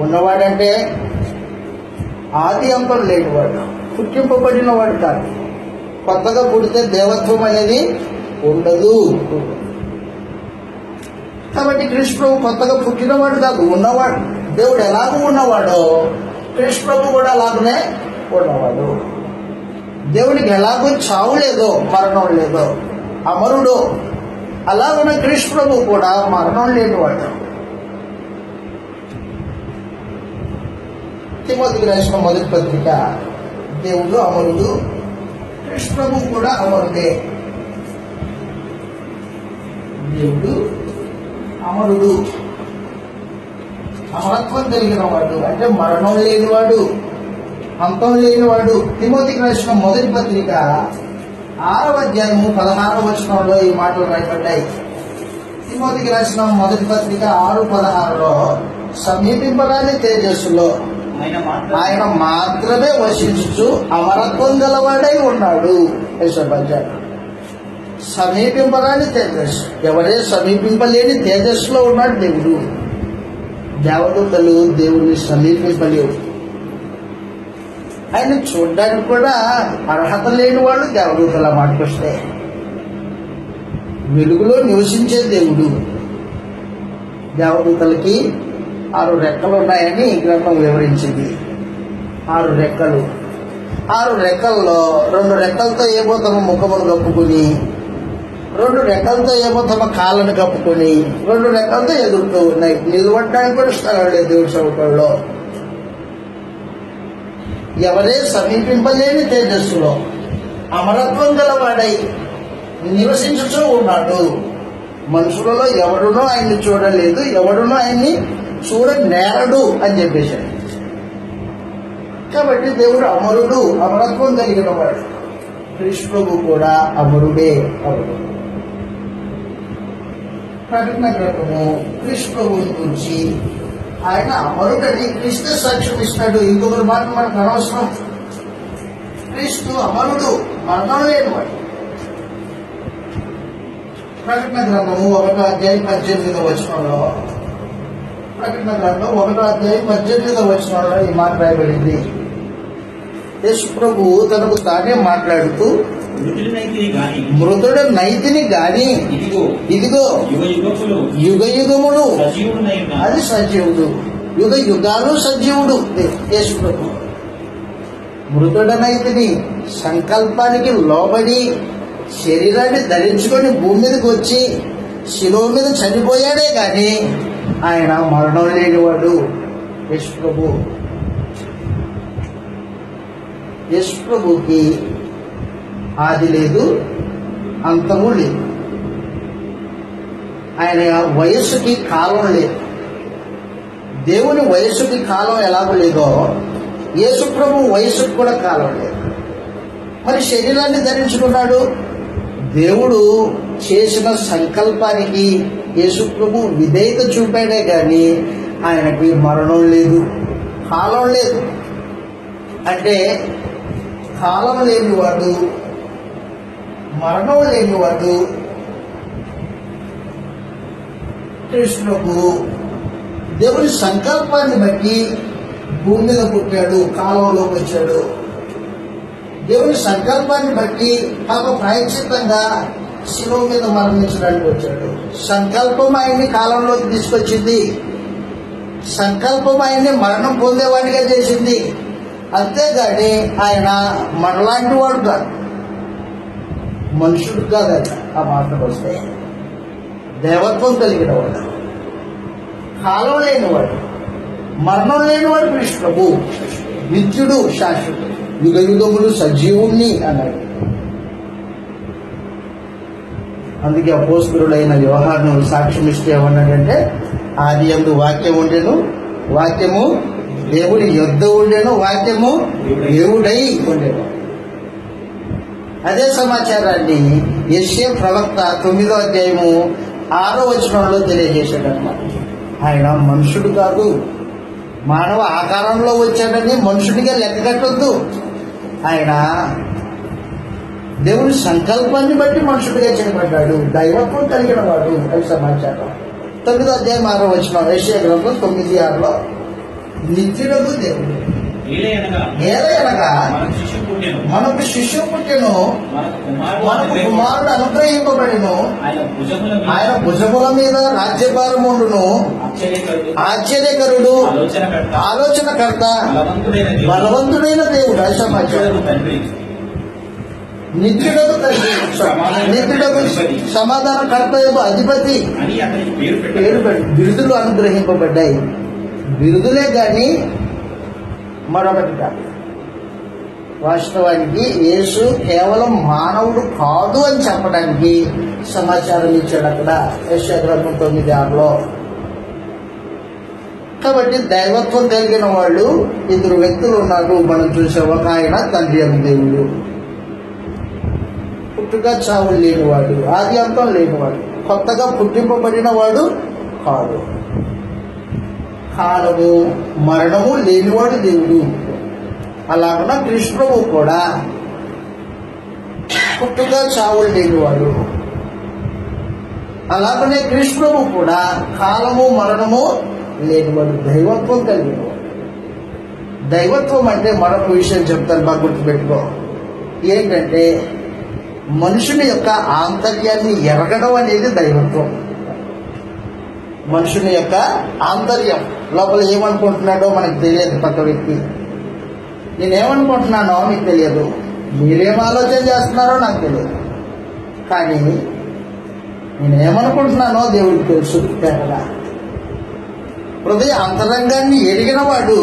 ఉన్నవాడంటే ఆది అంతం లేనివాడు, పుట్టింపబడినవాడు కాదు. కొత్తగా పుడితే దేవత్వం అనేది ఉండదు. కాబట్టి క్రీస్తు ప్రభు కొత్తగా పుట్టినవాడు కాదు, ఉన్నవాడు. దేవుడు ఎలాగూ ఉన్నవాడో క్రీస్తు ప్రభు కూడా అలాగనే ఉన్నవాడు. దేవుడికి ఎలాగో చావు లేదో, మరణం లేదో, అమరుడు, అలాగనే క్రీస్తు ప్రభు కూడా మరణం లేనివాడు. తిమోతికి రాసిన మొదటి పత్రిక, దేవుడు అమరుడు, క్రీస్తు ప్రభు కూడా అమరుడే. దేవుడు అమరుడు, అమరత్వం కలిగిన వాడు, అంటే మరణం లేనివాడు, అంతం లేనివాడు. తిమోతికి రాసిన మొదటి పత్రిక 6వ అధ్యాయము 16వ వచనంలో ఈ మాటలు రాయబడ్డాయి. తిమోతికి రాసిన మొదటి పత్రిక 6:16లో సమీపింపరాని తేజస్సులో ఆయన మాత్రమే వసించుచు అమరత్వం గలవాడై ఉన్నాడు. సమీపింపరాని తేజస్సు, ఎవరే సమీపింపలేని తేజస్సులో ఉన్నాడు దేవుడు. దేవదూతలు దేవుడిని సమీపింపలేవు. ఆయన చూడడానికి కూడా అర్హత లేని వాళ్ళు దేవదూతల మాటకొస్తే. వెలుగులో నివసించే దేవుడు. దేవదూతలకి 6 రెక్కలు ఉన్నాయని ఈ గ్రంథం వివరించింది. 6 రెక్కలు. 6 రెక్కల్లో 2 రెక్కలతో ఏమో తమ ముఖమును కప్పుకుని, 2 రెక్కలతో ఏమో తమ కాళ్ళను కప్పుకొని, 2 రెక్కలతో ఎదురుతూ ఉన్నాయి. నిలబడడానికి కూడా స్థలం లేదు దేవుడి చౌకల్లో. ఎవరే సమీపింపలేని తేజస్సులో అమరత్వం గలవాడై నివసించుతూ ఉన్నాడు. మనుషులలో ఎవడునో ఆయన్ని చూడలేదు, ఎవడునో ఆయన్ని చూడనేరడు అని చెప్పేశాడు. కాబట్టి దేవుడు అమరుడు, అమరత్వం కలిగిన వాడు. క్రీస్తు ప్రభు కూడా అమరుడే. ప్రకటన గ్రంథము క్రీస్తు ప్రభువుని గురించి ఆయన అమరుడని క్రీస్తు సాక్ష్యం ఇస్తాడు. ఇంకొకరి మాట మనకు అనవసరం. క్రీస్తు అమరుడు, మరణం లేనివాడు. ప్రకటన గ్రంథము 1:18 ప్రకటన గ్రంథం 1:18 ఈ మాట రాయబడింది. యేసు ప్రభు తనకు తానే మాట్లాడుతూ, మృతుడు నైతిని గాని ఇదిగో యుగ యుగములు అది సజీవుడు, యుగ యుగాలు సజీవుడు యేసు ప్రభు. మృతుడనైతిని సంకల్పానికి లోబడి శరీరాన్ని ధరించుకొని భూమి మీదకి వచ్చి శిలువ మీద చనిపోయాడే కానీ ఆయన మరణం లేనివాడు యేసు ప్రభు. యేసు ప్రభుకి ఆది లేదు, అంతము లేదు. ఆయన వయస్సుకి కాలం లేదు. దేవుని వయస్సుకి కాలం ఎలాగో లేదో యేసు ప్రభు వయస్సుకు కూడా కాలం లేదు. మరి శరీరాన్ని ధరించుకున్నాడు. దేవుడు చేసిన సంకల్పానికి యేసు ప్రభు విధేయత చూపాడే కానీ ఆయనకి మరణం లేదు, కాలం లేదు. అంటే కాలం లేనివాడు, మరణం లేనివాడు కృష్ణుడు దేవుని సంకల్పాన్ని బట్టి భూమి మీద పుట్టాడు, కాలంలోకి వచ్చాడు. దేవుని సంకల్పాన్ని బట్టి పాప ప్రాయశ్చిత్తంగా శిలువ మీద మరణించడానికి వచ్చాడు. సంకల్పం ఆయన్ని కాలంలోకి తీసుకొచ్చింది. సంకల్పం ఆయన్ని మరణం పొందేవాడిగా చేసింది. అంతేగాని ఆయన మనలాంటి వాడు కాదు, మనుషుడు కాదట. ఆ మాటకు వస్తే దేవత్వం కలిగిన వాడు, కాలం లేనివాడు, మరణం లేనివాడు కృష్ణుడు, నిత్యుడు, శాశ్వతుడు, యుగ యుగములు సజీవుణ్ణి అన్నాడు. అందుకే అపోస్తలుడైన యోహాను సాక్ష్యం ఇస్తే ఏమన్నాడంటే, ఆది యందు వాక్యం ఉండెను, వాక్యము దేవుడి యొద్ద ఉండెను, వాక్యము దేవుడై ఉండెను. అదే సమాచారాన్ని యెషయా ప్రవక్త 9:6 తెలియజేశాడు అన్నమాట. ఆయన మనుషుడు కాదు, మానవ ఆకారంలో వచ్చాడని మనుషుడిగా లెక్క కట్టొద్దు. ఆయన దేవుని సంకల్పాన్ని బట్టి మనుషుడిగా చేయబడ్డాడు, దైవత్వం కలిగిన వాడు. అది సమాచారం. 9:6 యెషయా గ్రంథం 9:6 నిత్యుడకు దేవుడు ఏలయనగా మనకు శిష్యు పుట్టెను, మనకు కుమారుడు అనుగ్రహింపబడిను, ఆయన భుజముల మీద రాజ్యభారం ఉండును, ఆశ్చర్యకరుడు, ఆలోచనకర్త, బలవంతుడైన దేవుడు. అది సమాచారం. నిత్యుడకు తండ్రి, నిత్యుడకు సమాధానకర్త అధిపతి పేరు బిరుదులు అనుగ్రహింపబడ్డాయి. బిరుదులే కానీ మరొకటి కాదు. వాస్తవానికి యేసు కేవలం మానవుడు కాదు అని చెప్పడానికి సమాచారం ఇచ్చాడు అక్కడ యెషయా గ్రంథం 9:6. కాబట్టి దైవత్వం కలిగిన వాళ్ళు 2 వ్యక్తులు ఉన్నారు. మనం చూసే ఒక ఆయన తండ్రి అని దేవుడు, పుట్టుక చావులు లేనివాడు, ఆది అంతం లేనివాడు, కొత్తగా పుట్టింపబడిన వాడు కాదు, కాలము మరణము లేనివాడు దేవుడు. అలాగున్న కృష్ణుడు కూడా పుట్టుక చావులు లేనివాడు. అలాగనే కృష్ణుడు కూడా కాలము మరణము లేనివాడు, దైవత్వం కలిగినవాడు. దైవత్వం అంటే మరొక విషయం చెప్తాను, బాగా గుర్తుపెట్టుకో. ఏంటంటే మనుషుని యొక్క ఆంతర్యాన్ని ఎరగడం అనేది దైవత్వం. మనుషుని యొక్క ఆంతర్యం, లోపల ఏమనుకుంటున్నాడో మనకు తెలియదు. పక్క వ్యక్తి నేనేమనుకుంటున్నానో మీకు తెలియదు, మీరేం ఆలోచన చేస్తున్నారో నాకు తెలియదు. కానీ నేనేమనుకుంటున్నానో దేవుడికి తెలుసు. తేడా హృదయ అంతరంగాన్ని ఎరిగిన వాడు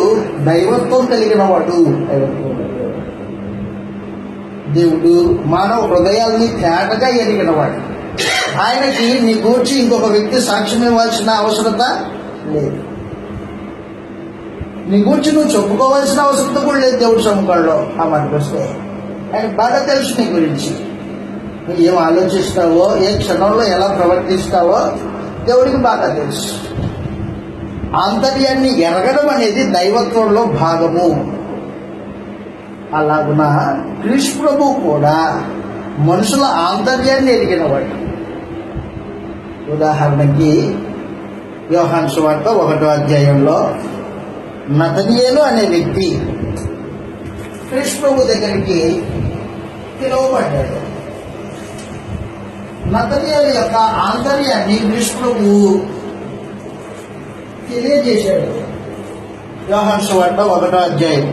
దైవత్వం కలిగిన వాడు. దేవుడు మానవ హృదయాల్ని తేటగా ఎరిగిన వాడు. ఆయనకి నీ గూర్చి ఇంకొక వ్యక్తి సాక్ష్యం ఇవ్వాల్సిన అవసరత లేదు. నీ గూర్చి నువ్వు చెప్పుకోవాల్సిన అవసరం కూడా లేదు దేవుడి సముఖంలో. ఆ మాటకు వస్తే ఆయన బాగా తెలుసు నీ గురించి. నువ్వు ఏం ఆలోచిస్తావో, ఏ క్షణంలో ఎలా ప్రవర్తిస్తావో దేవుడికి బాగా తెలుసు. ఆంతర్యాన్ని ఎరగడం అనేది దైవత్వంలో భాగము. అలాగున కృష్ణ ప్రభు కూడా మనుషుల ఆంతర్యాన్ని ఎరిగినవాడు. ఉదాహరణకి యోహాను సువార్త 1వ అధ్యాయంలో నతనీయేలు అనే వ్యక్తి క్రీస్తు ప్రభు దగ్గరికి పిలువబడ్డాడు. నతనీయేలు యొక్క ఆంతర్యాన్ని క్రీస్తు ప్రభు తెలియజేశాడు. యోహాను సువార్త 1వ అధ్యాయం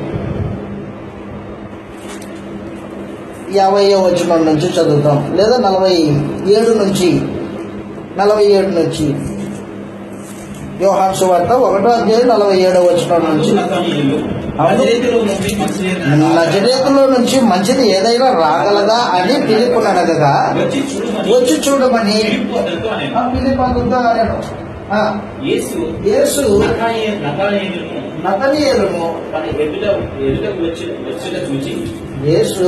50వ వచనం నుంచి చదువుతాం, లేదా 47 నుంచి యోహాను సువార్త 1వ అధ్యాయం 47వ వచనం నుంచి. నజరేతులో నుంచి మంచిది ఏదైనా రాగలదా అని పిలుపుని అడగగా వచ్చి చూడమని పిలుపు అన్నాడు. యేసు నతనీయేలును యేసు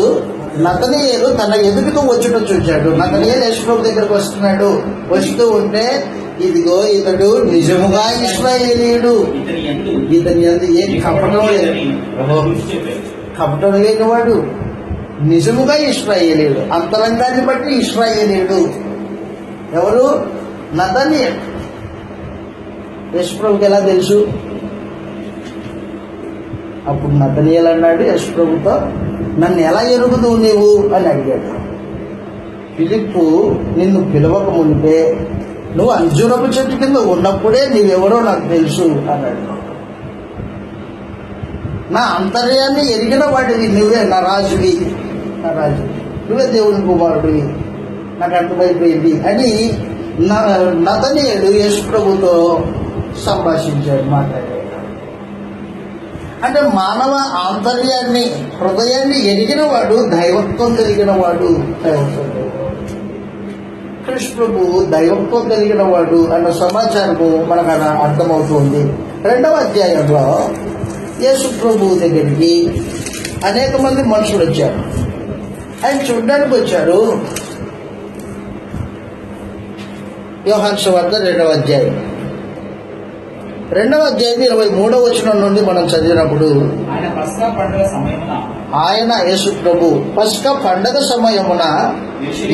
నతనీయేలు తన ఎదుటికి వచ్చుట చూచాడు. నతనీయేలు యేసు ప్రభు దగ్గరకు వస్తున్నాడు. వస్తూ ఉంటే ఇదిగో ఇతడు నిజముగా ఇశ్రాయేలీయుడు, ఇతని యందు ఏ కపటం లేనివాడు, నిజముగా ఇశ్రాయేలీయుడు, అంతరంగాన్ని బట్టి ఇశ్రాయేలీయుడు. ఎవరు? నతనీయేలు. యేసు ప్రభుకి ఎలా తెలుసు? అప్పుడు నతనీయేలు అన్నాడు యేసు ప్రభుతో, నన్ను ఎలా ఎరుగుదువు నీవు అని అడిగాడు. ఫిలిప్పు నిన్ను పిలవక మునిపే నువ్వు అంజూరపు చెట్టు కింద ఉన్నప్పుడే నీవెవరో నాకు తెలుసు అన్నాడు. నా అంతర్యాన్ని ఎరిగిన వాడివి నువ్వే, నా రాజువి, నువ్వే దేవుని కుమారుడివి, నాకు అర్థమైపోయింది అని నతనీయేలు యేసు ప్రభుతో సంభాషించాడు, మాట్లాడాడు. అంటే మానవ ఆంతర్యాన్ని, హృదయాన్ని ఎరిగిన వాడు దైవత్వం కలిగిన వాడు. కృష్ణ ప్రభు దైవత్వం కలిగిన వాడు అన్న సమాచారము మనకు అలా అర్థమవుతుంది. 2వ అధ్యాయంలో యేసు ప్రభు దగ్గరికి అనేక మంది మనుషులు వచ్చారు. ఆయన చూడడానికి వచ్చారు. యోహాను సువార్త 2వ అధ్యాయం 23వ వచనం నుండి మనం చదివినప్పుడు ఆయన యేసు ప్రభు పస్కా పండగ సమయమున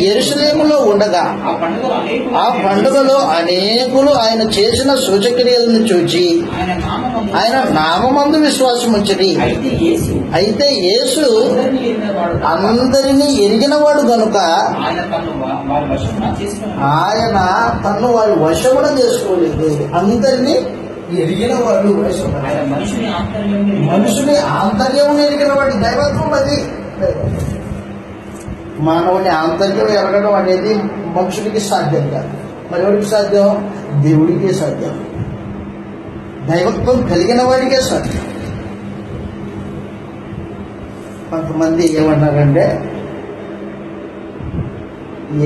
యెరూషలేములో ఉండగా ఆ పండుగలో అనేకులు ఆయన చేసిన సూచక్రియలను చూచి ఆయన నామమందు విశ్వాసం ఉంచిరి. అయితే యేసు అందరినీ ఎరిగినవాడు గనుక ఆయన తను వారి వశమున చేసుకోలేదు. అందరినీ ఎరిగిన వాడు, మనుషుని ఆంతర్యం ఎరిగిన వాడు. దైవత్వం అది. మానవుని ఆంతర్యం ఎరగడం అనేది మనుషుడికి సాధ్యం కాదు. మరి ఎవరికి సాధ్యం? దేవుడికే సాధ్యం. దైవత్వం కలిగిన వాడికే సాధ్యం. కొంతమంది ఏమన్నారంటే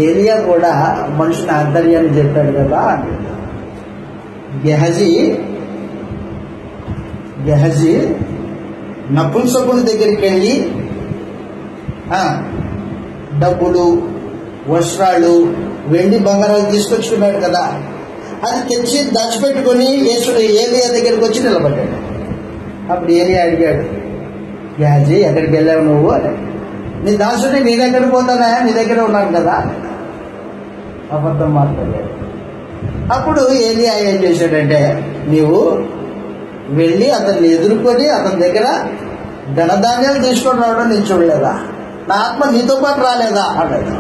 ఏలియా కూడా మనుషుని ఆంతర్యాన్ని చెప్పాడు కదా. గెహజీ నపుంసకుని దగ్గరికి వెళ్ళి డబ్బులు, వస్త్రాలు, వెండి బంగారాలు తీసుకొచ్చుకున్నాడు కదా. అది తెచ్చి దాచిపెట్టుకొని ఏలియా దగ్గరికి వచ్చి నిలబడ్డాడు. అప్పుడు ఏలియా అడిగాడు, గెహజీ ఎక్కడికి వెళ్ళావు నువ్వు అని. నీ దాసుని నీ దగ్గర పోతానా, నీ దగ్గర ఉన్నాడు కదా. అబద్ధం మాట్లాడాడు. అప్పుడు ఏలియా ఏం చేశాడంటే, నీవు వెళ్ళి అతన్ని ఎదుర్కొని అతని దగ్గర ధనధాన్యాలు తీసుకొని రావడం నేను చూడలేదా? నా ఆత్మ నీతో పాటు రాలేదా అన్నాడు.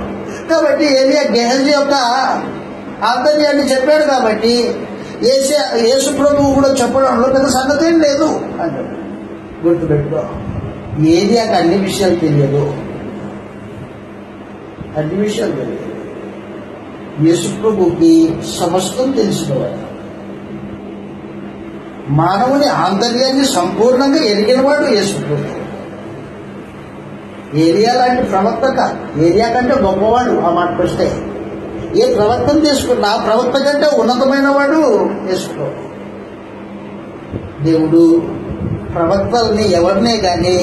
కాబట్టి ఏలియా గెహజీ యొక్క ఆంతర్యాన్ని చెప్పాడు. కాబట్టి యేసు ప్రభువు కూడా చెప్పడంలో పెద్ద సంగతి ఏం లేదు అంటాడు. గుర్తుపెట్టుకో, ఏలియాకి అన్ని విషయాలు తెలియదు. యేసు ప్రభుకి సమస్తం తెలిసినవాడు. మానవుని ఆంతర్యాన్ని సంపూర్ణంగా ఎరిగినవాడు యేసు ప్రభు. ఏలియా లాంటి ప్రవక్త కాదు. ఏలియా కంటే గొప్పవాడు. ఆ మాటకు వస్తే ఏ ప్రవక్తను తీసుకున్నా ఆ ప్రవక్త కంటే ఉన్నతమైన వాడు యేసు ప్రభు. దేవుడు ప్రవక్తల్ని ఎవరినే కానీ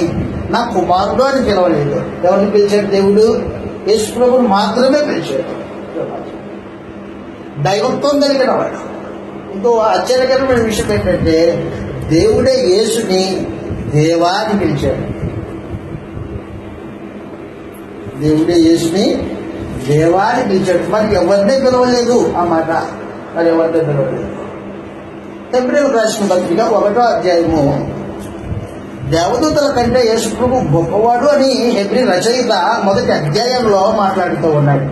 నా కుమారుడు అని పిలవలేదు. ఎవరిని పిలిచాడు? దేవుడు యేసు ప్రభుని మాత్రమే పిలిచాడు. దైవత్వం కలిగిన వాడు. ఇంకో ఆశ్చర్యకరమైన విషయం ఏంటంటే, దేవుడే యేసుని దేవా అని పిలిచాడు. దేవుడే యేసుని దేవాన్ని పిలిచాడు. మరి ఎవరినే పిలవలేదు ఆ మాట, మరి ఎవరినే పిలవలేదు. హెబ్రీయులకు రాసిన పత్రిక 1వ అధ్యాయము, దేవదూతల కంటే యేసుప్రభు గొప్పవాడు అని హెబ్రీ రచయిత మొదటి అధ్యాయంలో మాట్లాడుతూ ఉన్నాడు.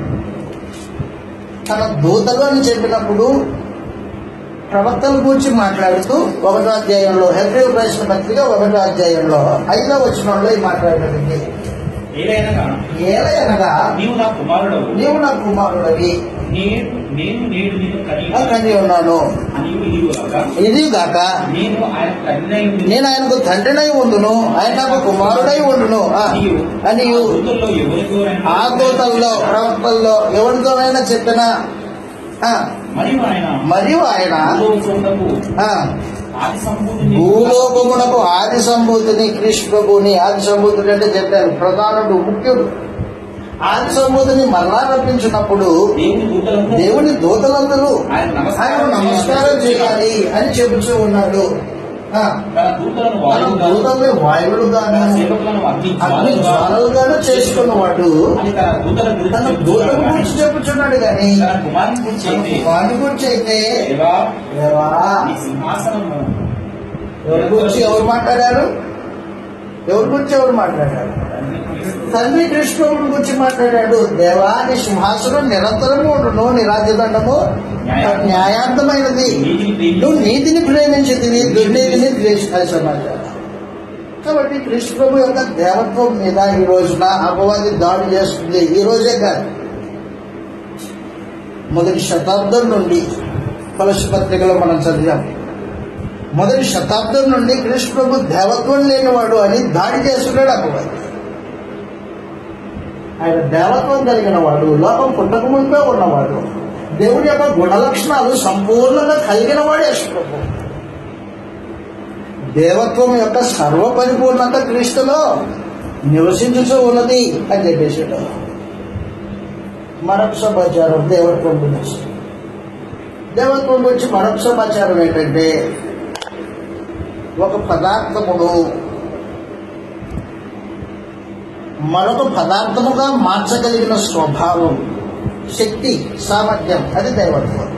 తన దూతలు అని చెప్పినప్పుడు ప్రవక్తల గురించి మాట్లాడుతూ 1వ అధ్యాయంలో, హెబ్రీయులకు రాసిన పత్రిక 1వ అధ్యాయంలో 5వ వచనంలో ఈ మాట్లాడేది, ఏలయనగా నీవు నా కుమారుడవి, నేను నేడు నిన్ను కని ఉన్నాను. ఇది గాక నేను ఆయనకు తండ్రినై ఉండును, ఆయన నాకు కుమారుడై ఉండును అని ఆ దూతల్లో ప్రవక్తల్లో ఎవరితోనైనా చెప్పిన. మరియు ఆయన భూలోకమునకు ఆది సంభూతిని, క్రీస్తు ప్రభుని ఆది సంభూతుడు అంటే చెప్పారు, ప్రధానుడు, ముఖ్యుడు. ఆది సంభూతిని మరలా రప్పించినప్పుడు దేవుని దూతలందరూ ఆయన నమస్కారం చేయాలి అని చెబుతూ ఉన్నాడు. దూతల్ని వాయువులుగాను అగ్ని జ్వాలలుగాను చేసుకున్నవాడు తన దూతల గురించి చెప్పుచున్నాడు. కానీ వాడి గురించి అయితే ఎవరి గురించి ఎవరు మాట్లాడారు? తండ్రి కృష్ణుడి గురించి మాట్లాడాడు. దేవా నీ సింహాసనం నిరంతరము ఉండును, నీ రాజ్యదండము న్యాయాంతమైనది, నువ్వు నీతిని ప్రేమించింది, దుర్నీతిని ద్వేషించాలి సమాచారం. కాబట్టి కృష్ణ ప్రభు యొక్క దేవత్వం మీద ఈ రోజున అపవాది దాడి చేస్తుంది. ఈ రోజే కాదు, మొదటి శతాబ్దం నుండి కొలస్సీ పత్రికలో మనం చదివాం. మొదటి శతాబ్దం నుండి కృష్ణ ప్రభు దేవత్వం లేనివాడు అని దాడి చేస్తున్నాడు అపవాది. ఆయన దేవత్వం కలిగిన వాడు, లోకం పుట్టక ముందే ఉన్నవాడు, దేవుడి యొక్క గుణలక్షణాలు సంపూర్ణంగా కలిగిన వాడు యేసు ప్రభు. దేవత్వం యొక్క సర్వ పరిపూర్ణత క్రీస్తులో నివసించుతూ ఉన్నది అని చెప్పేసాడు. మరొక సమాచారం దేవత్వం గురించి. దేవత్వం గురించి మరొక సమాచారం ఏంటంటే, ఒక పదార్థమును మరొక పదార్థముగా మార్చగలిగిన స్వభావం, శక్తి, సామర్థ్యం, అది దైవత్వం.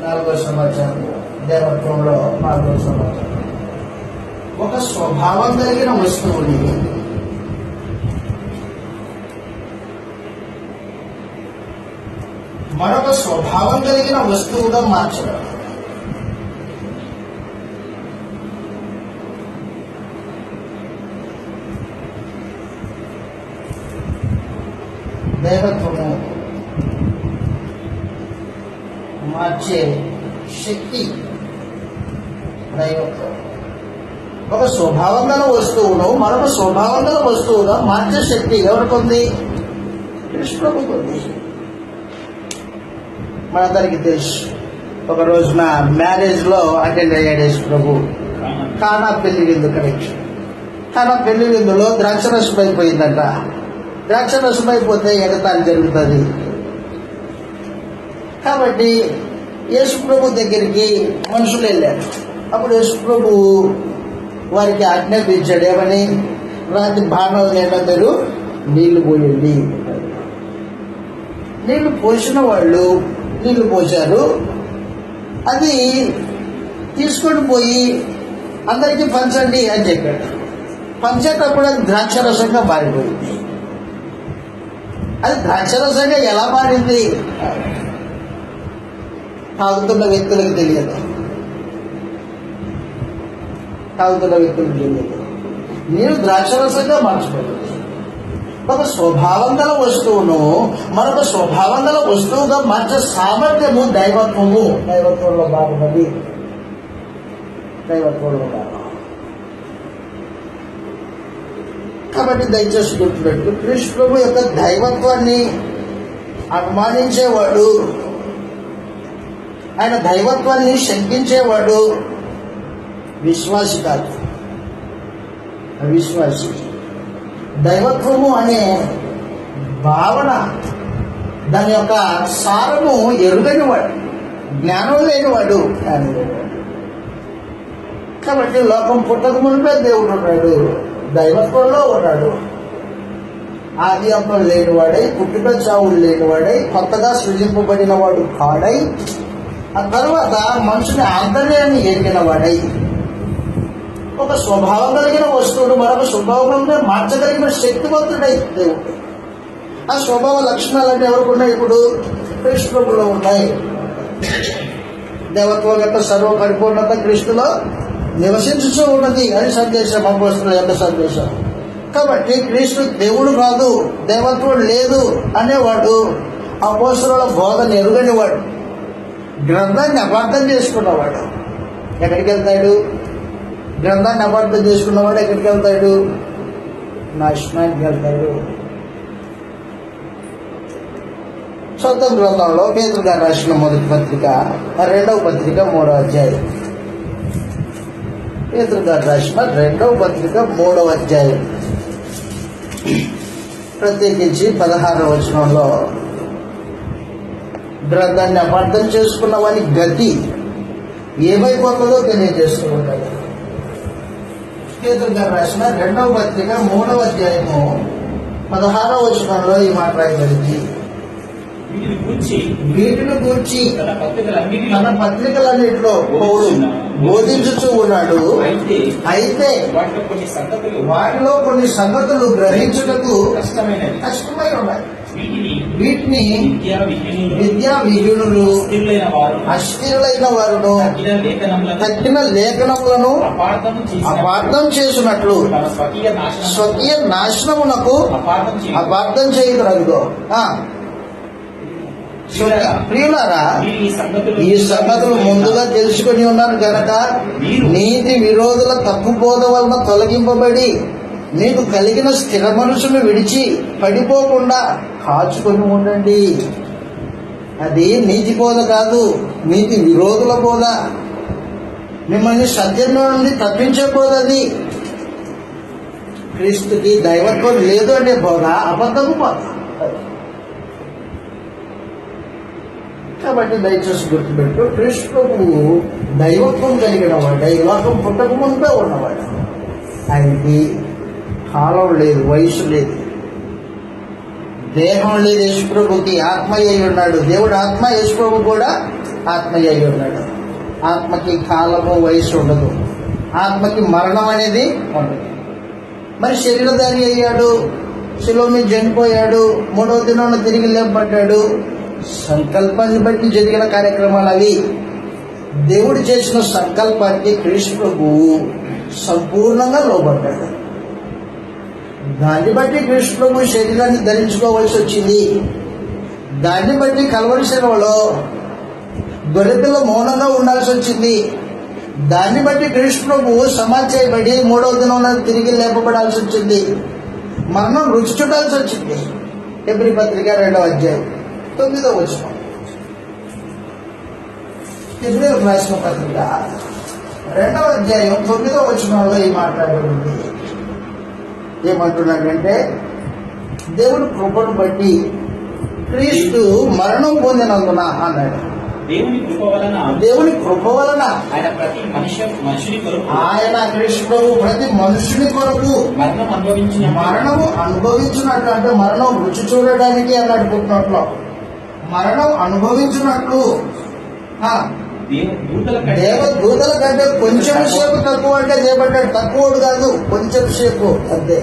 4వ సమాచారం దేవత్వంలో 4వ సమాచారం, ఒక స్వభావం కలిగిన వస్తువుని మరొక స్వభావం కలిగిన వస్తువుగా మార్చడం. దైవత్వము మార్చే శక్తి దైవత్వం. ఒక స్వభావం గల వస్తువును మరొక స్వభావం గల వస్తువుగా మార్చే శక్తి ఎవరికి ఉంది? కృష్ణ ప్రభువుకు ఉంది. మనందరికీ తెలుసు, ఒక రోజున మ్యారేజ్ లో అటెండ్ అయ్యాడు యేసు ప్రభు. కానా పెళ్లి విందు కనెక్షన్. కానా పెళ్లి విందులో ద్రాక్షరసం అయిపోయిందంట. ద్రాక్షరసం అయిపోతే ఎగతాళి జరుగుతుంది. కాబట్టి యేసు ప్రభు దగ్గరికి మనుషులు వెళ్ళారు. అప్పుడు యేసు ప్రభు వారికి ఆజ్ఞాపించాడు, ఏమని? రాత్రి బాణం నీళ్ళందరూ నీళ్లు పోయండి. నీళ్లు పోసిన వాళ్ళు నీళ్లు పోశారు. అది తీసుకొని పోయి అందరికీ పంచండి అని చెప్పాడు. పంచేటప్పుడు అది ద్రాక్షరసంగా మారిపోయింది. అది ద్రాక్షరసంగా ఎలా మారింది తాగుతున్న వ్యక్తులకు తెలియదు. నీరు ద్రాక్షరసంగా మార్చుకోలేదు. ఒక స్వభావం గల వస్తువును మరొక స్వభావం గల వస్తువుగా మార్చే సామర్థ్యము దైవత్వము. దైవత్వంలో భాగమది. కాబట్టి దయచేసి గుర్తుపెట్టు, కృష్ణ ప్రభు యొక్క దైవత్వాన్ని అనుమానించేవాడు, ఆయన దైవత్వాన్ని శంకించేవాడు విశ్వాసి కాదు, అవిశ్వాసి. దైవత్వము అనే భావన, దాని యొక్క సారము ఎరుగనివాడు, జ్ఞానం లేనివాడు. కాబట్టి లోకం పుట్టక మునిపే దేవుడు ఉన్నాడు, దైవత్వంలో ఉన్నాడు. ఆది అంతం లేనివాడై, పుట్టుక చావులు లేనివాడై, కొత్తగా సృజింపబడిన వాడు కాడై, ఆ తర్వాత మనుషుని ఆంతర్యాన్ని ఎరిగిన వాడై, ఒక స్వభావం కలిగిన వస్తువును మరొక స్వభావంగా మార్చగలిగిన శక్తివంతుడై దేవుడు. ఆ స్వభావ లక్షణాలన్నీ ఎవరికి ఉన్నాయి? ఇప్పుడు కృష్ణులో ఉన్నాయి. దేవత్వం యొక్క సర్వ పరిపూర్ణత క్రీస్తులో నివసించుతూ ఉన్నది అని సందేశం, అపోస్తలుల యొక్క సందేశం. కాబట్టి క్రీస్తు దేవుడు కాదు, దేవత్వం లేదు అనేవాడు అపోస్తలుల బోధన ఎరుగనివాడు, గ్రంథాన్ని అపార్థం చేసుకున్నవాడు. ఎక్కడికి వెళ్తాడు? గ్రంథాన్ని అపార్థం చేసుకున్నవాడు ఎక్కడికి వెళ్తాడు? నాశనానికి వెళ్తాడు. సొంత గ్రంథంలో పేతురు గారు రాసిన మొదటి పత్రిక 2వ పత్రిక 3వ అధ్యాయం. పేతురు గారు రాసిన 2వ పత్రిక 3వ అధ్యాయం ప్రత్యేకించి 16వ వచనంలో గ్రంథాన్ని అపార్థం చేసుకున్న వారి గతి ఏమైపోతుందో తెలియజేస్తూ ఉంటాడు. పేతురు గారు రాసిన 2వ పత్రిక 3వ అధ్యాయము 16వ వచనంలో ఈ మాట రాయబడింది. వీటిని గూర్చి తన పత్రికలన్నింటిలో పౌలు బోధించుతూ ఉన్నాడు. అయితే వాటిలో కొన్ని సంగతులు గ్రహించుటకు కష్టమై ఉన్నాయి. వీటిని విద్యా విహీనులు, అస్థిరులైన వారును తక్కిన లేఖనములను అపార్థం చేసినట్లు స్వకీయ నాశనమునకు అపార్థం చేయగలదు. ప్రియులారా, ఈ సంగతులు ముందుగా తెలుసుకొని ఉన్నారు కనుక నీతి విరోధుల తప్పు బోధ వలన తొలగింపబడి నీకు కలిగిన స్థిర మనసును విడిచి పడిపోకుండా కాచుకొని ఉండండి. అది నీతి బోధ కాదు, నీతి విరోధుల బోధ. మిమ్మల్ని సత్యంలో నుండి తప్పించే బోధ అది. క్రీస్తుకి దైవత్వం లేదు అనే బోధ అబద్ధము బోధ. కాబట్టి దయచేసి గుర్తుపెట్టు, కృష్ణుడు దైవత్వం కలిగిన వాడు, ఈ లోకం పుట్టక ముందే ఉన్నవాడు. ఆయనకి కాలం లేదు, వయసు లేదు, దేహం లేదు. యేసుప్రభుకి ఆత్మయ్య అయి ఉన్నాడు. దేవుడు ఆత్మ, యేసుప్రభు కూడా ఆత్మయ్య అయి ఉన్నాడు. ఆత్మకి కాలము, వయసు ఉండదు. ఆత్మకి మరణం అనేది ఉండదు. మరి శరీరధారి అయ్యాడు, శిలువ మీద చనిపోయాడు, 3వ దినాన తిరిగి లేపబడ్డాడు. సంకల్పాన్ని బట్టి జరిగిన కార్యక్రమాలు అవి. దేవుడు చేసిన సంకల్పానికి క్రీస్తు ప్రభువు సంపూర్ణంగా లోబడ్డాడు. దాన్ని బట్టి క్రీస్తు ప్రభు శరీరాన్ని ధరించుకోవాల్సి వచ్చింది. దాన్ని బట్టి కల్వరి శిలువలో గొర్రెపిల్ల మౌనంగా ఉండాల్సి వచ్చింది. దాన్ని బట్టి క్రీస్తు ప్రభువు సమాధి చేయబడి 3వ దినంలో తిరిగి లేపబడాల్సి వచ్చింది. మరణం రుచి చూడాల్సి వచ్చింది. హెబ్రీ పత్రిక 2వ అధ్యాయం 9వ వచనం. హెబ్రీయులకు రాసిన పత్రిక 2వ అధ్యాయం 9వ వచనంలో ఈ మాట్లాడబడింది. ఏమంటున్నాడంటే, దేవుని కృపను బట్టి క్రీస్తు మరణం పొందినందున అన్నాడు. దేవుని కృప వలన ఆయన కృష్ణుడు ప్రతి మనుషుని కొరకు మరణము అనుభవించినట్లు, అంటే మరణం రుచి చూడడానికి అన్నాడు పుట్టినట్లు, మరణం అనుభవించినట్లు దేవదూతల కంటే కొంచెం సేపు తక్కువ అంటే చేయబడ్డాడు. తక్కువడు కాదు, కొంచెం సేపు అంతే.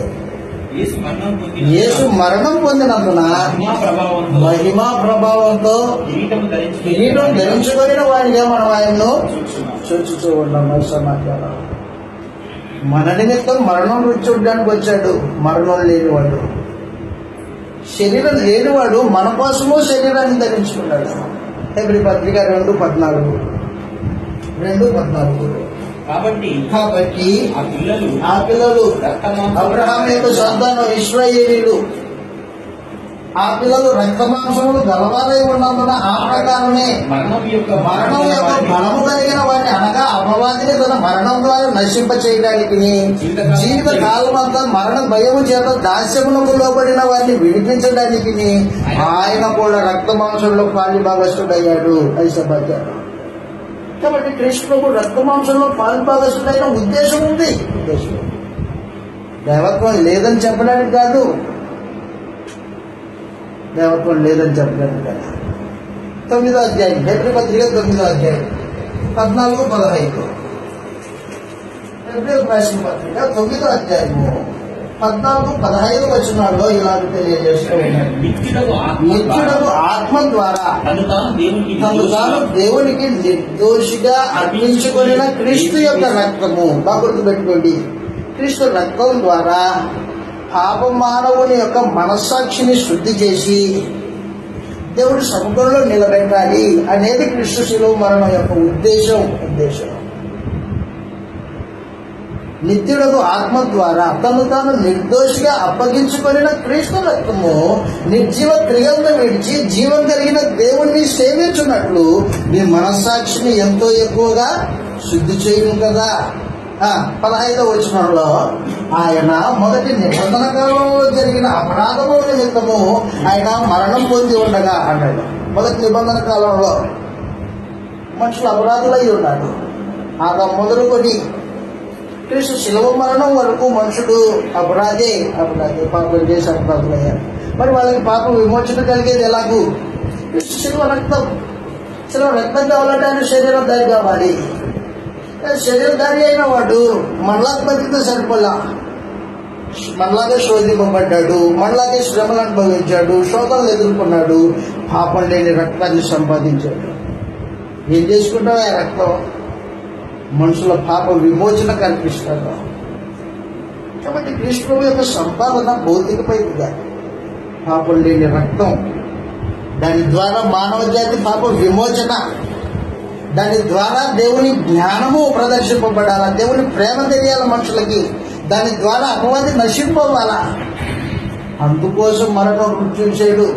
యేసు మరణం పొందినందున మహిమా ప్రభావంతో కిరీటం ధరించుకుని వారిగా మనం ఆయన్ను చూచుతూ ఉన్నాం. సమాచారం మన నిమిత్తం మరణం రుచి చూడడానికి వచ్చాడు. మరణం లేనివాడు, శరీరం లేనివాడు మన కోసము శరీరాన్ని ధరించుకున్నాడు. హెబ్రీ పత్రిక 2:14. కాబట్టి ఆ పిల్లలు అబ్రహాము యొక్క సంతానం ఇశ్రాయేలీయులు. ఆ పిల్లలు రక్త మాంసములు గలవారై ఉన్నందున ఆ ప్రకారమే మరణం యొక్క బలము కలిగిన వారిని, అనగా అపవాదిని తన మరణం ద్వారా నశింప చేయడానికి, జీవిత కాలం అంతా మరణ భయము చేత దాస్యమునకు లోబడిన వారిని విడిపించడానికి ఆయన కూడా రక్త మాంసంలో పాలి భాగస్థుడయ్యాడు. అది సమాచారం. కాబట్టి కృష్ణుడు రక్త మాంసంలో పాలి భాగస్థుడైన ఉద్దేశం ఉంది. దైవత్వం లేదని చెప్పడానికి కాదు, దేవత్వం లేదని చెప్పలేదు కదా. 9వ అధ్యాయం హెబ్రీ పత్రిక 9వ అధ్యాయం 14-15. హెబ్రీ రాసిన పత్రిక 9వ అధ్యాయము 14-15 వచనాల్లో ఇలాగ తెలియజేస్తూ ఉన్నాడు. నిత్యుడకు ఆత్మ ద్వారా తను తాను దేవునికి నిర్దోషిగా అర్పించుకొనిన క్రీస్తు యొక్క రక్తము, బాగా గుర్తుపెట్టుకోండి, క్రీస్తు రక్తం ద్వారా పాప మానవుని యొక్క మనస్సాక్షిని శుద్ధి చేసి దేవుడి సముఖంలో నిలబెట్టాలి అనేది క్రీస్తు శిలువ మరణం యొక్క ఉద్దేశం. నిత్యుడకు ఆత్మ ద్వారా తను తాను నిర్దోషిగా అప్పగించుకొనిన క్రీస్తు రక్తము నిర్జీవ క్రియలను విడిచి జీవం కలిగిన దేవుణ్ణి సేవించున్నట్లు మీ మనస్సాక్షిని ఎంతో ఎక్కువగా శుద్ధి చేయను కదా. 15వ వచనంలో ఆయన మొదటి నిబంధన కాలంలో జరిగిన అపరాధముల నిమిత్తము ఆయన మరణం పొంది ఉండగా అన్నాడు. మొదటి నిబంధన కాలంలో మనుషులు అపరాధులై ఉన్నారు. ఆదాము మొదలుకొని క్రీస్తు శిలువ మరణం వరకు మనుషుడు అపరాధే పాపం చేసి అపరాధులయ్యారు. మరి వాళ్ళకి పాప విమోచన కలిగేది ఎలాగూ? క్రీస్తు శిలువ రక్తం కావాలంటే ఆయన శరీరధారి కావాలి. శరీరధారి అయిన వాడు మనలాగా బతికితే సరిపోలా. మనలాగే శోధింపబడ్డాడు, మనలాగే శ్రమలు అనుభవించాడు, శోధనలు ఎదుర్కొన్నాడు, పాపం లేని రక్తాన్ని సంపాదించాడు. ఏం చేసుకుంటావు ఆ రక్తం? మనుషుల పాప విమోచన కల్పిస్తాడు. కాబట్టి కృష్ణుడు యొక్క సంపాదన భౌతికమైనది కాదు, పాపం లేని రక్తం. దాని ద్వారా మానవ జాతి పాప విమోచన, దాని ద్వారా దేవుని జ్ఞానము ప్రదర్శింపబడాలా, దేవుని ప్రేమ తెలియాలి మనుషులకి, దాని ద్వారా అపవాది నశింపవాలా. అందుకోసం మరణం మృత్యుంచేడు,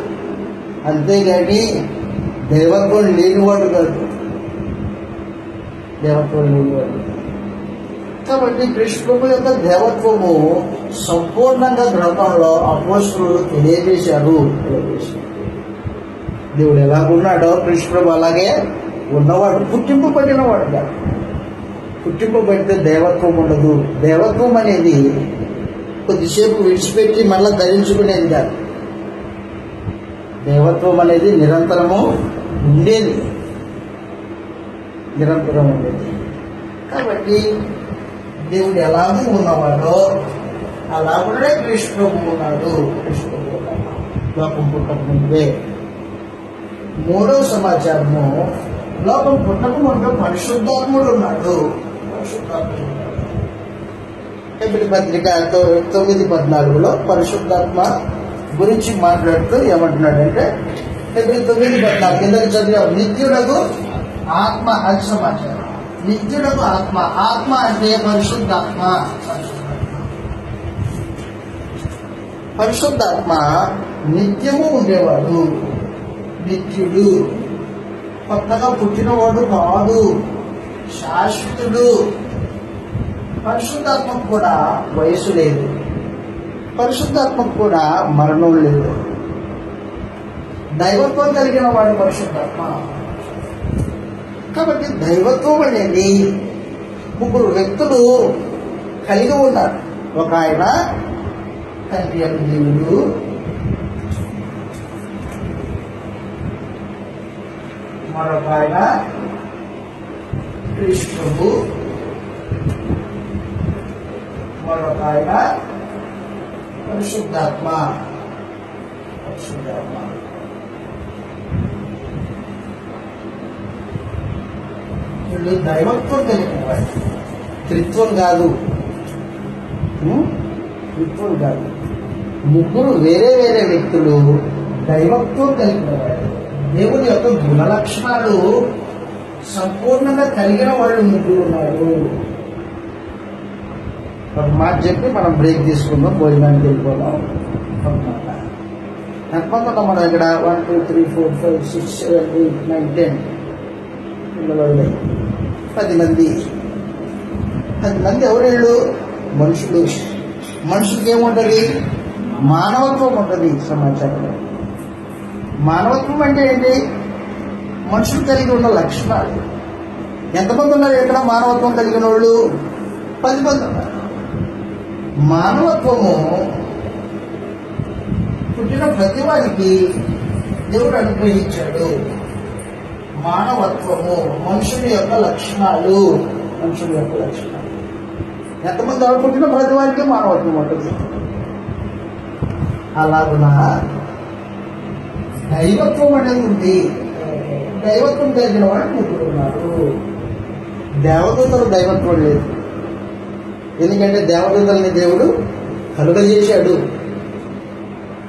అంతేగాని దైవత్వం లేనివాడు కాదు. కాబట్టి కృష్ణుడు యొక్క దేవత్వము సంపూర్ణంగా గ్రంథంలో అపోస్తలులు తెలియజేశారు. దేవుడు ఎలాగున్నాడో కృష్ణుడు అలాగే ఉన్నవాడు, పుట్టింపబడినవాడు కాదు. పుట్టింపబడితే దేవత్వం ఉండదు. దేవత్వం అనేది కొద్దిసేపు విడిచిపెట్టి మళ్ళీ ధరించుకునేది కాదు. దేవత్వం అనేది నిరంతరం ఉండేది. కాబట్టి దేవుడు ఎలాగూ ఉన్నవాడో అలాగే కృష్ణుడు ఉన్నాడు. లోకం పుట్టక ముందే. 3వ సమాచారము, లోకం పుట్టక ముందు పరిశుద్ధాత్ముడు ఉన్నాడు. హెబ్రీ పత్రిక 9:14లో పరిశుద్ధాత్మ గురించి మాట్లాడుతూ ఏమంటున్నాడంటే, హెబ్రీ 9:14 కిందకి చదివాం. నిత్యుడకు ఆత్మ, అది సమాచారం. నిత్యుడకు ఆత్మ అంటే పరిశుద్ధాత్మ. పరిశుద్ధాత్మ నిత్యము ఉండేవాడు, నిత్యుడు, కొత్తగా పుట్టినవాడు కాదు, శాశ్వతుడు. పరిశుద్ధాత్మకు కూడా వయసు లేదు, పరిశుద్ధాత్మకు కూడా మరణం లేదు. దైవత్వం కలిగిన వాడు పరిశుద్ధాత్మ. కాబట్టి దైవత్వం అనేది 3 వ్యక్తులు కలిగి ఉన్నారు. ఒక ఆయన తండ్రి అయిన దేవుడు, మరొక ఆయన కృష్ణుడు, మరొక ఆయన పరిశుద్ధాత్మ. వీళ్ళు దైవత్వం కలిగిన వాడు, త్రిత్వం కాదు. 3 వేరే వ్యక్తులు దైవత్వం కలిగిన వాడు. దేవుని యొక్క గుణ లక్షణాలు సంపూర్ణంగా కలిగిన వాళ్ళు 3 ఉన్నారు. ఒక మాట చెప్పి మనం బ్రేక్ తీసుకుందాం, భోజనానికి వెళ్ళిపోదాం. ఎంతమంది మన దగ్గర 1 2 3 4 5 6 7 8 9 10 10 మంది. 10 మంది ఎవరేళ్ళు? మనుషులు. మనుషులకి ఏముంటుంది? మానవత్వం ఉంటుంది. సమాచారంలో మానవత్వం అంటే ఏంటి? మనుషులు కలిగి ఉన్న లక్షణాలు. ఎంతమంది ఉన్నారు ఇక్కడ మానవత్వం కలిగిన వాళ్ళు? 10 మంది ఉన్నారు. మానవత్వము పుట్టిన ప్రతి వారికి దేవుడు అనుగ్రహించాడు. మానవత్వము, మనుషుని యొక్క లక్షణాలు. ఎంతమంది ఎవరు పుట్టిన ప్రతి వారికి మానవత్వం ఉంటుంది. అలాగున దైవత్వం అనేది ఉంది. దైవత్వం కలిగిన వాడు ముగ్గురు ఉన్నారు. దేవదూతలు దైవత్వం లేదు. ఎందుకంటే దేవదూతల్ని దేవుడు కలుగజేశాడు.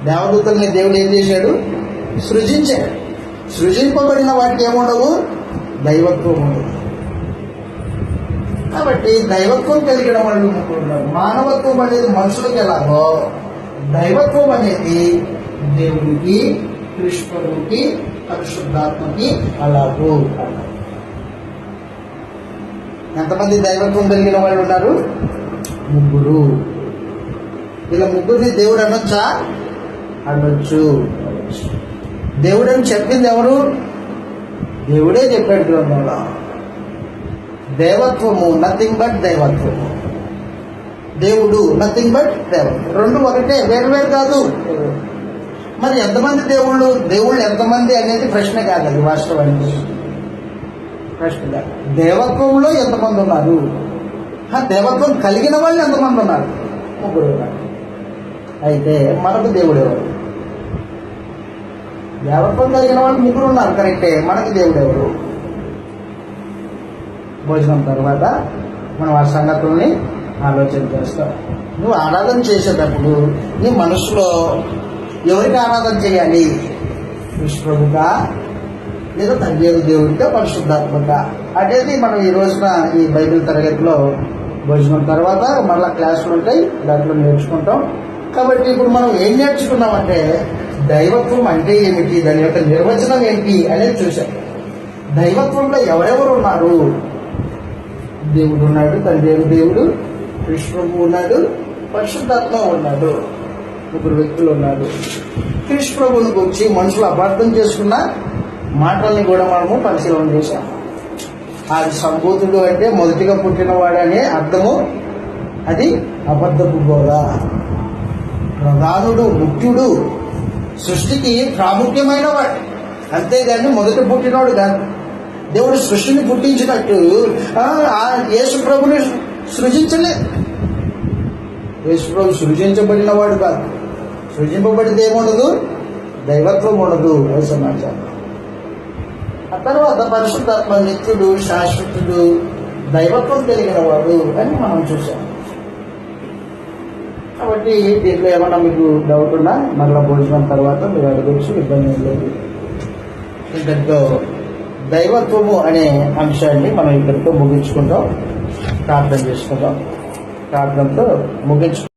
దేవదూతల్ని దేవుడు ఏం చేశాడు? సృజించాడు. సృజింపబడిన వాటికి ఏముండవు? దైవత్వం ఉండదు. కాబట్టి దైవత్వం కలిగిన వాళ్ళు ముగ్గురు ఉన్నారు. మానవత్వం అనేది మనుషులకు ఎలాగో, దైవత్వం అనేది దేవుడికి, కృష్ణుడికి, పరిశుద్ధాత్మకి అలాగూ. ఎంతమంది దైవత్వం కలిగిన వాళ్ళు ఉన్నారు? ముగ్గురు. ఇలా ముగ్గురిని దేవుడు అనొచ్చా? అనొచ్చు. దేవుడని చెప్పింది ఎవరు? దేవుడే చెప్పాడు గ్రంథంలో. దేవత్వము నథింగ్ బట్ దైవత్వము. దేవుడు నథింగ్ బట్ దేవత్వం. రెండు ఒకటే, వేరు వేరు కాదు. మరి ఎంతమంది దేవుళ్ళు ఎంతమంది అనేది ప్రశ్న కాదు. అది వాస్తవానికి ప్రశ్న కాదు. దేవత్వంలో ఎంతమంది ఉన్నారు? దేవత్వం కలిగిన వాళ్ళు ఎంతమంది ఉన్నారు? ముగ్గురు ఉన్నారు. అయితే మనకు దేవుడు ఎవరు? దేవత్వం కలిగిన వాళ్ళు ముగ్గురు ఉన్నారు, కరెక్టే. మనకి దేవుడు ఎవరు? భోజనం తర్వాత మనం ఆ సంగతుల్ని ఆలోచన చేస్తాం. నువ్వు ఆరాధన చేసేటప్పుడు నీ మనసులో ఎవరికి ఆరాధన చేయాలి? విశ్వముగా లేదా తండ్రి దేవుడిగా, పరిశుద్ధాత్మగా అనేది మనం ఈ రోజున ఈ బైబిల్ తరగతిలో భోజనం తర్వాత మళ్ళా క్లాసులు ఉంటాయి, దాంట్లో నేర్చుకుంటాం. కాబట్టి ఇప్పుడు మనం ఏం నేర్చుకున్నామంటే దైవత్వం అంటే ఏమిటి, దాని యొక్క నిర్వచనం ఏంటి అనేది చూసాం. దైవత్వంలో ఎవరెవరు ఉన్నారు? దేవుడు ఉన్నాడు, తండ్రి దేవుడు, కృష్ణుడు ఉన్నాడు, పరిశుద్ధాత్మ ఉన్నాడు. ముగ్గురు వ్యక్తులు ఉన్నారు. కృష్ణుని గురించి మనుషులు అపార్థం చేసుకున్న మాటల్ని కూడా మనము పరిశీలన చేశాం. అది సంభూతుడు అంటే మొదటిగా పుట్టినవాడు అనే అర్థము. అది అబద్ధపు బోధ. ప్రధానుడు, ముఖ్యుడు, సృష్టికి ప్రాముఖ్యమైన వాడు, అంతేగాని మొదట పుట్టినవాడు కాదు. దేవుడు సృష్టిని పుట్టించినట్టు యేసు ప్రభుని సృజించలేదు. యేసు ప్రభు సృజించబడిన వాడు కాదు. సృజింపబడితే ఏముండదు? దైవత్వం ఉండదు. అది సమాచారం. ఆ తర్వాత పరిశుద్ధాత్మ నిత్యుడు, శాశ్వతుడు, దైవత్వం కలిగిన వాడు అని మనం చూసాం. కాబట్టి దీంట్లో ఏమన్నా మీకు డౌట్ ఉన్నా మరలా భోజనం తర్వాత మీరు అడగచ్చు, ఇబ్బంది లేదు. ఇంతటితో దైవత్వము అనే అంశాన్ని మనం ఇక్కడితో ముగించుకుంటాం. ప్రార్థన చేసుకుంటాం. ప్రార్థనతో ముగించుకుంటాం.